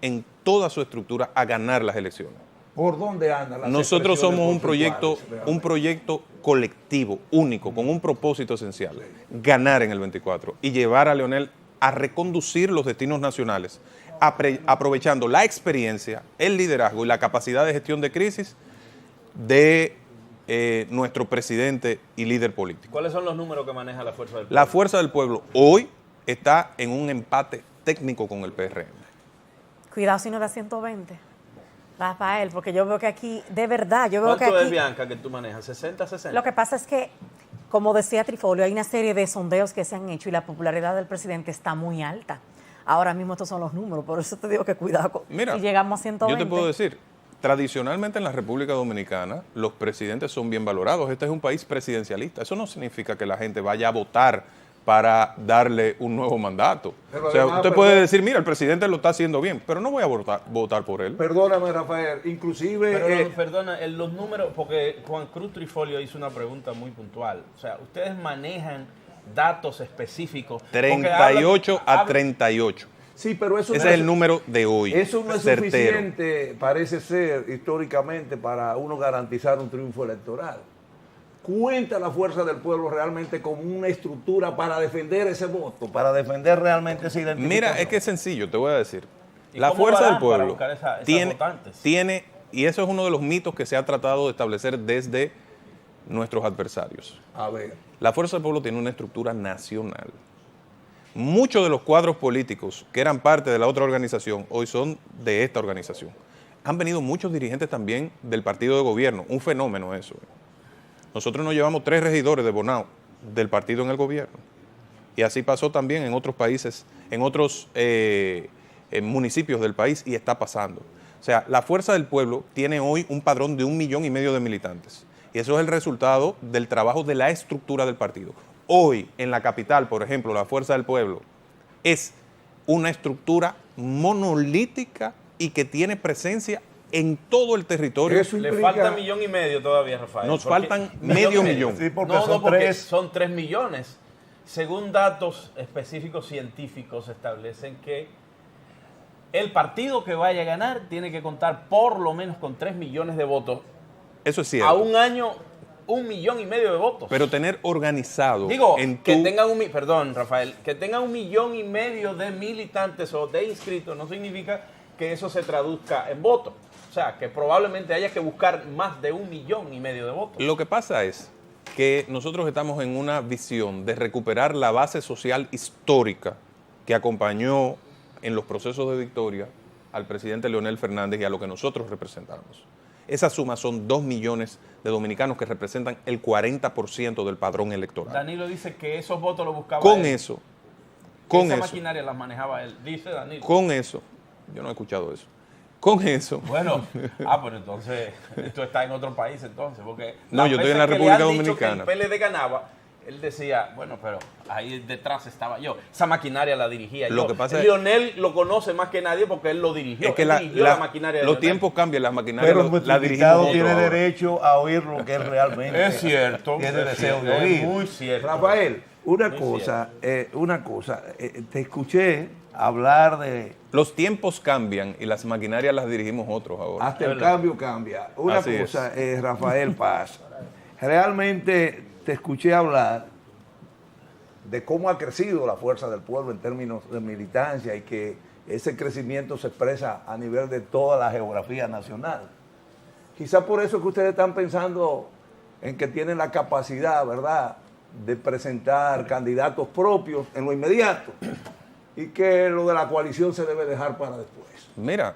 en toda su estructura a ganar las elecciones. ¿Por dónde andan las Nosotros somos un expresiones proyecto colectivo, único, con un propósito esencial, ganar en el 24 y llevar a Leonel a reconducir los destinos nacionales, aprovechando la experiencia, el liderazgo y la capacidad de gestión de crisis de nuestro presidente y líder político. ¿Cuáles son los números que maneja la fuerza del pueblo? La fuerza del pueblo hoy está en un empate técnico con el PRM. Cuidado si no da 120. Rafael, porque yo veo que aquí, de verdad, yo veo que aquí... ¿Cuánto es, Bianca, que tú manejas? ¿60, 60? Lo que pasa es que, como decía Trifolio, hay una serie de sondeos que se han hecho y la popularidad del presidente está muy alta. Ahora mismo estos son los números, por eso te digo que cuidado si llegamos a 120. Yo te puedo decir, tradicionalmente en la República Dominicana los presidentes son bien valorados. Este es un país presidencialista. Eso no significa que la gente vaya a votar para darle un nuevo mandato. Pero o sea, además, usted puede decir, mira, el presidente lo está haciendo bien, pero no voy a votar por él. Perdóname, Rafael, inclusive... Pero perdona, los números, porque Juan Cruz Trifolio hizo una pregunta muy puntual. O sea, ustedes manejan datos específicos. 38 a 38. Sí, pero eso ese es el número de hoy. Eso no es certero. Suficiente, parece ser, históricamente, para uno garantizar un triunfo electoral. ¿Cuenta la fuerza del pueblo realmente como una estructura para defender ese voto, para defender realmente esa identidad? Mira, es que es sencillo, te voy a decir. ¿Y la cómo fuerza harán del pueblo para buscar esas votantes? tiene, y eso es uno de los mitos que se ha tratado de establecer desde nuestros adversarios. A ver. La fuerza del pueblo tiene una estructura nacional. Muchos de los cuadros políticos que eran parte de la otra organización hoy son de esta organización. Han venido muchos dirigentes también del partido de gobierno, un fenómeno eso. Nosotros nos llevamos 3 regidores de Bonao del partido en el gobierno. Y así pasó también en otros países, en otros municipios del país, y está pasando. O sea, la fuerza del pueblo tiene hoy un padrón de 1,5 millones de militantes. Y eso es el resultado del trabajo de la estructura del partido. Hoy, en la capital, por ejemplo, la fuerza del pueblo es una estructura monolítica y que tiene presencia en todo el territorio. Le falta 1,5 millones todavía, Rafael. Nos faltan medio millón. Sí, porque son 3 millones. Según datos específicos científicos establecen que el partido que vaya a ganar tiene que contar por lo menos con 3 millones de votos. Eso es cierto. A un año, 1,5 millones de votos. Pero tener organizado... Digo, que tengan perdón, Rafael, que tengan 1,5 millones de militantes o de inscritos no significa que eso se traduzca en votos. O sea, que probablemente haya que buscar más de 1,5 millones de votos. Lo que pasa es que nosotros estamos en una visión de recuperar la base social histórica que acompañó en los procesos de victoria al presidente Leonel Fernández y a lo que nosotros representamos. Esa suma son 2 millones de dominicanos que representan el 40% del padrón electoral. Danilo dice que esos votos los buscaba Con él. Esa Esa maquinaria las manejaba él, dice Danilo. Con eso, yo no he escuchado eso. Con eso. Bueno, pero entonces, esto está en otro país entonces, porque... No, yo estoy en la República Dominicana. Que el PLD ganaba, él decía, bueno, pero ahí detrás estaba yo. Esa maquinaria la dirigía yo. Lo que pasa Lionel lo conoce más que nadie porque él lo dirigió. Es que la maquinaria de los Lionel. tiempos cambian, las maquinarias pero la dirigimos. tiene ahora. derecho a oír lo que él realmente es cierto, tiene es deseo cierto, de oír. es muy cierto. Rafael, una cosa, te escuché hablar de... Los tiempos cambian y las maquinarias las dirigimos otros ahora. Hasta el cambio cambia. Una Así cosa, Rafael Paz, realmente te escuché hablar de cómo ha crecido la fuerza del pueblo en términos de militancia y que ese crecimiento se expresa a nivel de toda la geografía nacional. Quizás por eso es que ustedes están pensando en que tienen la capacidad, ¿verdad?, de presentar candidatos propios en lo inmediato y que lo de la coalición se debe dejar para después. Mira,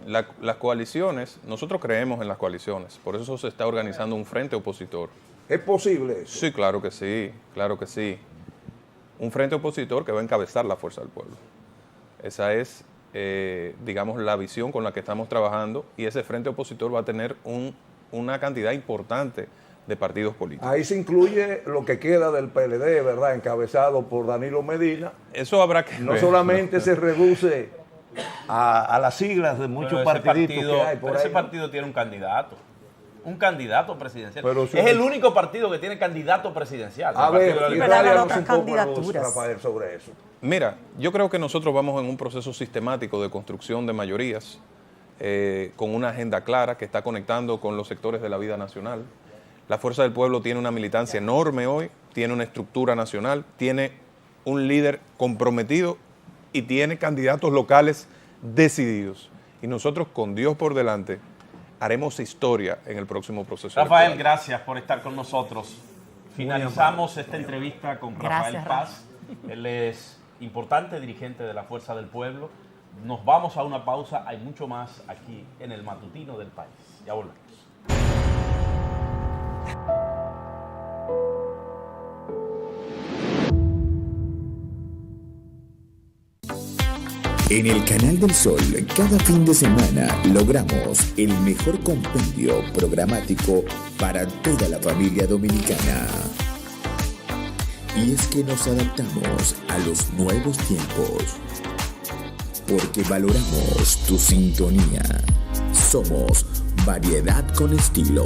las coaliciones, nosotros creemos en las coaliciones, por eso se está organizando un frente opositor. ¿Es posible eso? Sí, claro que sí, claro que sí. Un frente opositor que va a encabezar la fuerza del pueblo. Esa es, digamos, la visión con la que estamos trabajando y ese frente opositor va a tener una cantidad importante de partidos políticos. Ahí se incluye lo que queda del PLD, ¿verdad?, encabezado por Danilo Medina. Eso habrá que no ver. Solamente se reduce a las siglas de muchos partiditos que hay por ahí. Ese partido tiene un candidato presidencial. Pero si es el único partido que tiene candidato presidencial. A ver, otras candidaturas. Rafael, sobre eso. Mira, yo creo que nosotros vamos en un proceso sistemático de construcción de mayorías, con una agenda clara que está conectando con los sectores de la vida nacional. La Fuerza del Pueblo tiene una militancia enorme hoy, tiene una estructura nacional, tiene un líder comprometido y tiene candidatos locales decididos. Y nosotros, con Dios por delante, haremos historia en el próximo proceso Rafael, electoral. gracias por estar con nosotros. Finalizamos esta entrevista con Rafael Paz. Él es importante dirigente de la Fuerza del Pueblo. Nos vamos a una pausa. Hay mucho más aquí en el Matutino del País. Ya volvemos. En el Canal del Sol, cada fin de semana logramos el mejor compendio programático para toda la familia dominicana. Y es que nos adaptamos a los nuevos tiempos, porque valoramos tu sintonía. Somos variedad con estilo.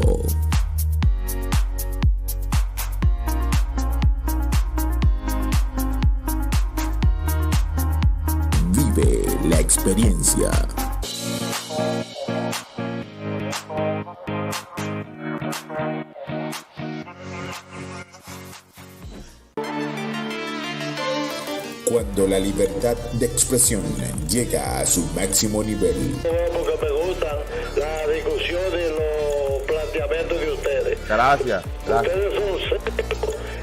Vive la experiencia. Cuando la libertad de expresión llega a su máximo nivel. Porque me gustan las discusiones y los planteamientos de ustedes. Gracias. Ustedes son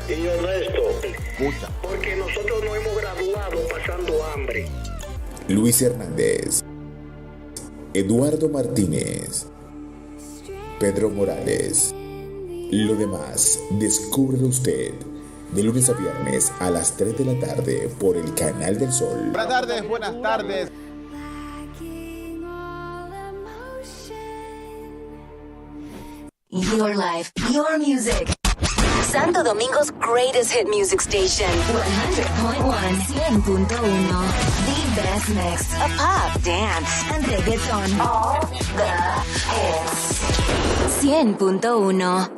serios y honestos. Escucha. Porque nosotros no hemos graduado pasando hambre. Luis Hernández, Eduardo Martínez, Pedro Morales. Lo demás, descúbrelo usted. De lunes a viernes a las 3 de la tarde por el Canal del Sol. Buenas tardes, buenas tardes. Your life, your music. Santo Domingo's greatest hit music station. 100.1, 100.1. The best mix of pop, dance, and reggaeton. All the hits. 100.1.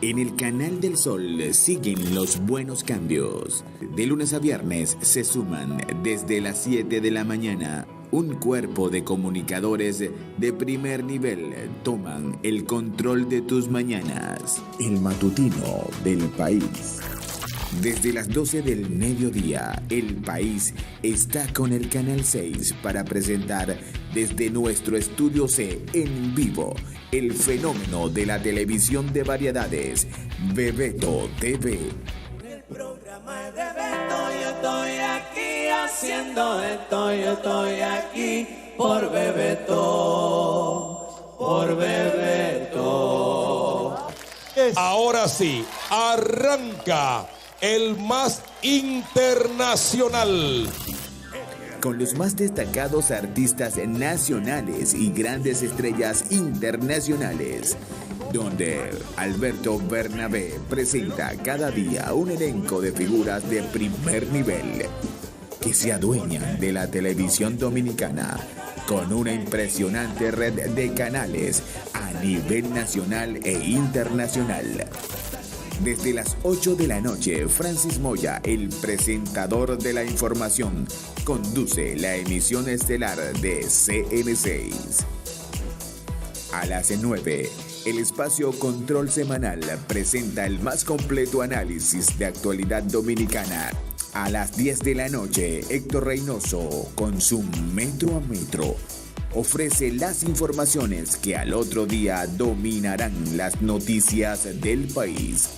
En el Canal del Sol siguen los buenos cambios. De lunes a viernes se suman desde las 7 de la mañana. Un cuerpo de comunicadores de primer nivel toman el control de tus mañanas. El matutino del país. Desde las 12 del mediodía, El País está con el Canal 6 para presentar desde nuestro estudio C en vivo el fenómeno de la televisión de variedades, Bebeto TV. El programa es de Beto, yo estoy aquí haciendo esto, yo estoy aquí por Bebeto, por Bebeto. Ahora sí, arranca el más internacional. Con los más destacados artistas nacionales y grandes estrellas internacionales, donde Alberto Bernabé presenta cada día un elenco de figuras de primer nivel que se adueñan de la televisión dominicana con una impresionante red de canales a nivel nacional e internacional. Desde las 8 de la noche, Francis Moya, el presentador de la información, conduce la emisión estelar de CN6. A las 9, el espacio Control Semanal presenta el más completo análisis de actualidad dominicana. A las 10 de la noche, Héctor Reynoso, con su Metro a Metro, ofrece las informaciones que al otro día dominarán las noticias del país.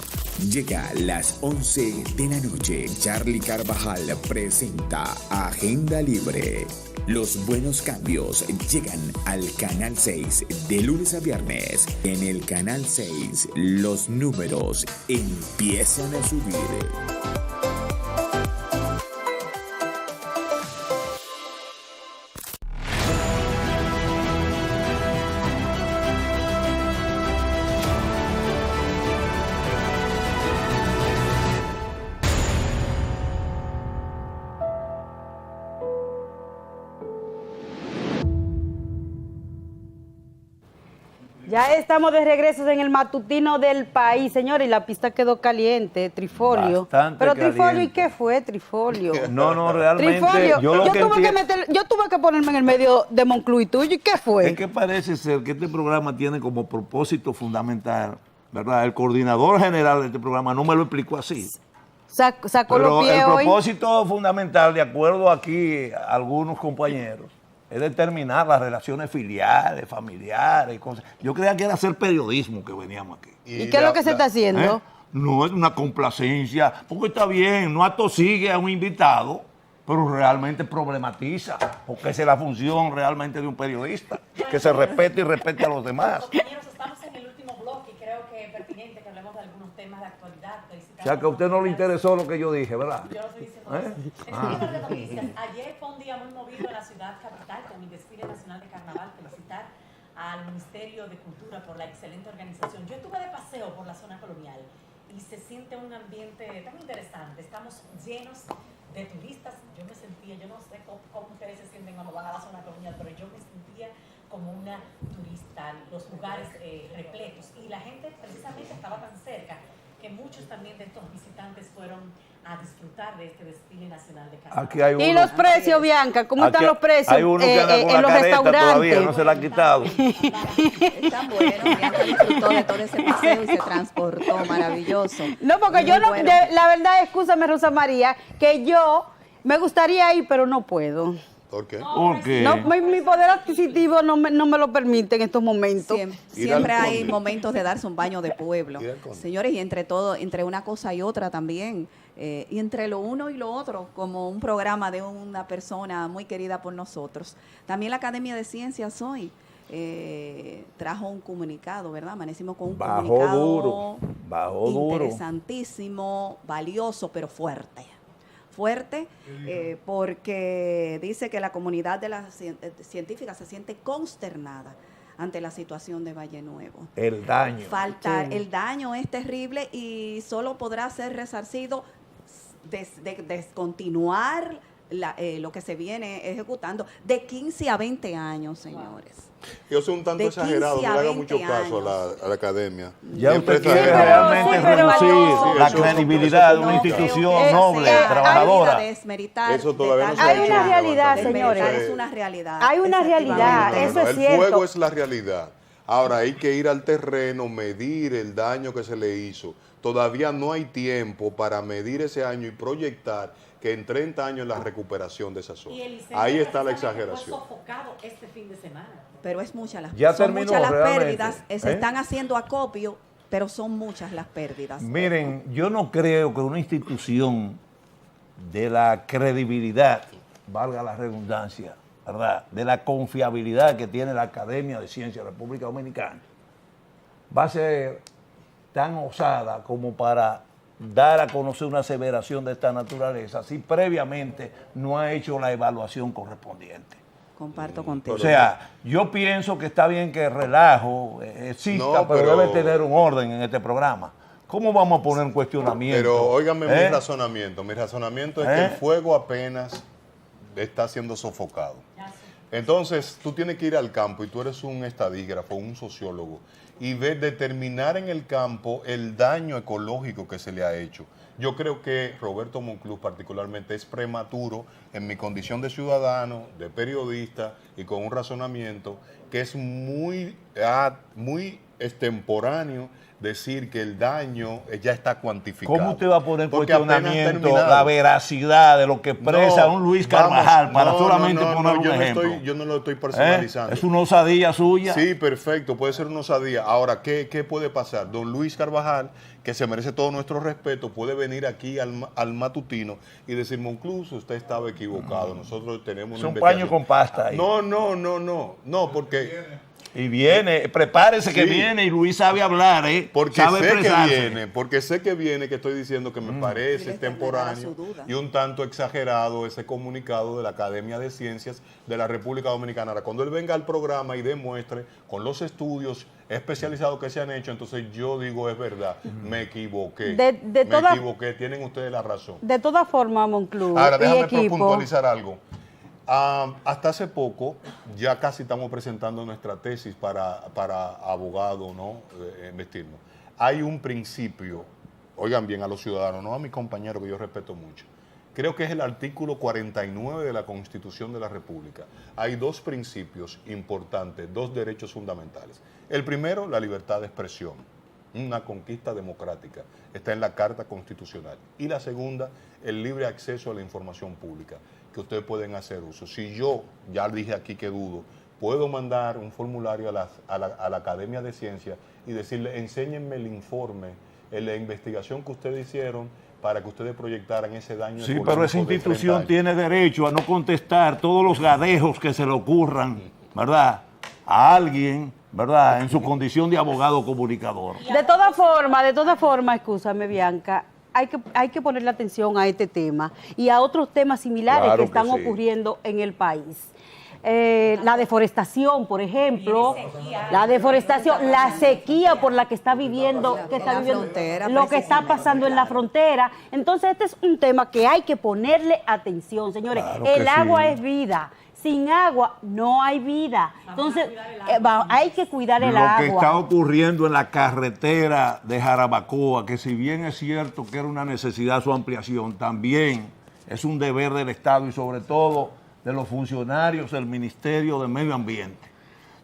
Llega a las 11 de la noche, Charlie Carvajal presenta Agenda Libre. Los buenos cambios llegan al Canal 6 de lunes a viernes. En el Canal 6, los números empiezan a subir. Ya estamos de regreso en el matutino del país, señores, y la pista quedó caliente, Trifolio. Bastante Pero caliente. Trifolio, ¿y qué fue Trifolio? No, realmente. Trifolio, yo tuve que ponerme en el medio de Monclúa y tuyo, ¿y qué fue? Es que parece ser que este programa tiene como propósito fundamental, ¿verdad? El coordinador general de este programa no me lo explicó así. Sacó Pero los pies el hoy. propósito fundamental, de acuerdo aquí a algunos compañeros, es determinar las relaciones filiales, familiares y cosas. Yo creía que era hacer periodismo que veníamos aquí. ¿Y qué es lo que se está haciendo? No es una complacencia, porque está bien, no atosigue a un invitado, pero realmente problematiza, porque esa es la función realmente de un periodista, que se respete y respete a los demás. Compañeros, estamos en el último bloque y creo que es pertinente que hablemos de algunos temas de actualidad. O sea, que a usted no le interesó lo que yo dije, ¿verdad? Yo lo estoy diciendo. En términos de noticias, ayer fue un día muy movido en la ciudad capital con el desfile nacional de carnaval. Felicitar al Ministerio de Cultura por la excelente organización. Yo estuve de paseo por la zona colonial y se siente un ambiente tan interesante. Estamos llenos de turistas. Yo me sentía, yo no sé cómo ustedes se sienten cuando van a la zona colonial, pero yo me sentía como una turista, los lugares repletos, y la gente precisamente estaba tan cerca que muchos también de estos visitantes fueron a disfrutar de este desfile nacional de carnaval. ¿Y los precios, Bianca? ¿Cómo están los precios hay uno que anda con en la los careta restaurantes? todavía, no se la han quitado. Están buenos, Bianca disfrutó de todo ese paseo y se transportó, maravilloso. No, porque yo no, bueno. la verdad, escúchame, Rosa María, que yo me gustaría ir, pero no puedo. ¿Por qué? ¿Por qué? No, mi poder adquisitivo no me lo permite en estos momentos. Siempre hay momentos de darse un baño de pueblo. Señores, y entre todo, entre una cosa y otra también, y entre lo uno y lo otro, como un programa de una persona muy querida por nosotros. También la Academia de Ciencias hoy trajo un comunicado, ¿verdad? Amanecimos con un comunicado interesantísimo, valioso, pero fuerte. Porque dice que la comunidad de las científicas se siente consternada ante la situación de Valle Nuevo. El daño. El daño es terrible y solo podrá ser resarcido descontinuar lo que se viene ejecutando de 15 a 20 años, señores. Yo soy un tanto De exagerado, no 15 le a haga 20 mucho caso a la academia. Ya Siempre usted quiere exagerado. realmente reducir la credibilidad de una institución noble, trabajadora. Eso todavía no se ha Hay hecho. una realidad, Desmeritar señores. es una realidad. Hay una realidad, eso es El cierto. fuego es la realidad. Ahora hay que ir al terreno, medir el daño que se le hizo. Todavía no hay tiempo para medir ese año y proyectar que en 30 años la recuperación de esa zona. Ahí está la exageración. Sofocado este fin de semana. Pero es muchas las, Ya son terminó, muchas las realmente. pérdidas, se están haciendo acopio, pero son muchas las pérdidas. Miren, yo no creo que una institución de la credibilidad, valga la redundancia, ¿verdad?, de la confiabilidad que tiene la Academia de Ciencias de la República Dominicana, va a ser tan osada como para dar a conocer una aseveración de esta naturaleza si previamente no ha hecho la evaluación correspondiente. Comparto contigo. O sea, yo pienso que está bien que el relajo exista, No, pero debe tener un orden en este programa. ¿Cómo vamos a poner en cuestionamiento? Pero óigame mi razonamiento. Mi razonamiento es que el fuego apenas está siendo sofocado. Entonces, tú tienes que ir al campo y tú eres un estadígrafo, un sociólogo, y determinar en el campo el daño ecológico que se le ha hecho. Yo creo que Roberto Monclús particularmente es prematuro en mi condición de ciudadano, de periodista y con un razonamiento que es muy extemporáneo decir que el daño ya está cuantificado. ¿Cómo usted va a poner en Porque apenas cuestionamiento terminado. la veracidad de lo que expresa un Luis Carvajal para solamente poner un yo ejemplo? yo no lo estoy personalizando. ¿Es una osadía suya? Sí, perfecto, puede ser una osadía. Ahora, ¿qué puede pasar? Don Luis Carvajal, que se merece todo nuestro respeto, puede venir aquí al matutino y decir, Monclús, usted estaba equivocado, nosotros tenemos Es una un paño investigación. con pasta ahí. No, porque... Y viene, prepárese que Sí. viene y Luis sabe hablar, Porque sabe sé expresarse. que viene, que estoy diciendo que me parece extemporáneo y un tanto exagerado ese comunicado de la Academia de Ciencias de la República Dominicana. Ahora, cuando él venga al programa y demuestre con los estudios especializados que se han hecho, entonces yo digo, es verdad, me equivoqué. Me equivoqué, tienen ustedes la razón. De todas formas, Monclús Ahora, y déjame equipo, puntualizar algo. Hasta hace poco, ya casi estamos presentando nuestra tesis para abogado, ¿no? Investirnos. Hay un principio, oigan bien a los ciudadanos, no a mi compañero que yo respeto mucho. Creo que es el artículo 49 de la Constitución de la República. Hay dos principios importantes, dos derechos fundamentales. El primero, la libertad de expresión, una conquista democrática, está en la Carta Constitucional. Y la segunda, el libre acceso a la información pública, que ustedes pueden hacer uso. Si yo, ya dije aquí que dudo, puedo mandar un formulario a la Academia de Ciencias y decirle, enséñenme el informe, la investigación que ustedes hicieron para que ustedes proyectaran ese daño. Sí, pero esa institución tiene derecho a no contestar todos los gadejos que se le ocurran, ¿verdad?, a alguien, ¿verdad?, en su condición de abogado comunicador. de todas formas, escúchame, Bianca, hay que ponerle atención a este tema y a otros temas similares Claro que están que sí. ocurriendo en el país. La deforestación, por ejemplo, la sequía por la que está viviendo, lo que está pasando en la frontera. Entonces, este es un tema que hay que ponerle atención, señores. Claro que el agua sí. es vida. Sin agua no hay vida. Entonces, hay que cuidar el Lo agua. que está ocurriendo en la carretera de Jarabacoa, que si bien es cierto que era una necesidad su ampliación, también es un deber del Estado y sobre todo de los funcionarios del Ministerio de Medio Ambiente,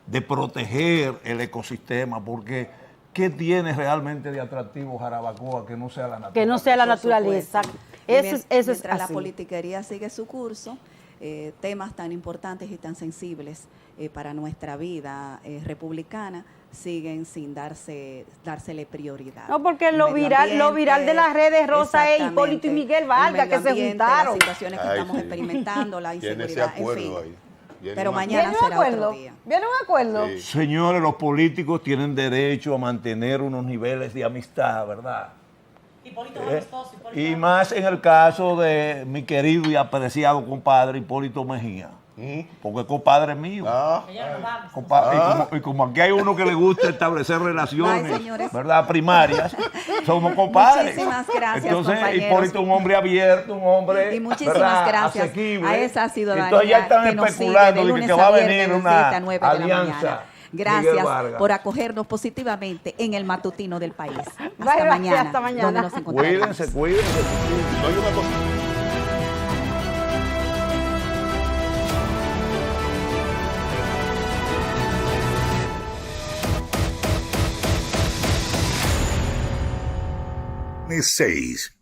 de proteger el ecosistema, porque ¿qué tiene realmente de atractivo Jarabacoa que no sea la naturaleza? Que no sea la naturaleza. Eso es Mientras la así. politiquería sigue su curso, temas tan importantes y tan sensibles para nuestra vida republicana siguen sin dársele prioridad. No, porque lo viral de las redes, Rosa, es Hipólito y Miguel Vargas, que se juntaron. Las situaciones que estamos experimentando, la inseguridad, en fin. Pero mañana ¿Viene un será otro acuerdo? día. ¿Viene un acuerdo? Sí. Señores, los políticos tienen derecho a mantener unos niveles de amistad, ¿verdad? Y más en el caso de mi querido y apreciado compadre Hipólito Mejía, porque es compadre mío. Y como aquí hay uno que le gusta establecer relaciones, ¿verdad? Primarias, somos compadres. Muchísimas gracias, entonces, compañeros. Hipólito, un hombre abierto, un hombre, y muchísimas ¿verdad? gracias Asequible. a esa ciudadanía. Entonces ya están que nos especulando sigue de que va a venir una alianza. Gracias por acogernos positivamente en el matutino del país. Hasta mañana. Hasta mañana. Donde nos encontraremos. Cuídense. No hay una cosa. Seis.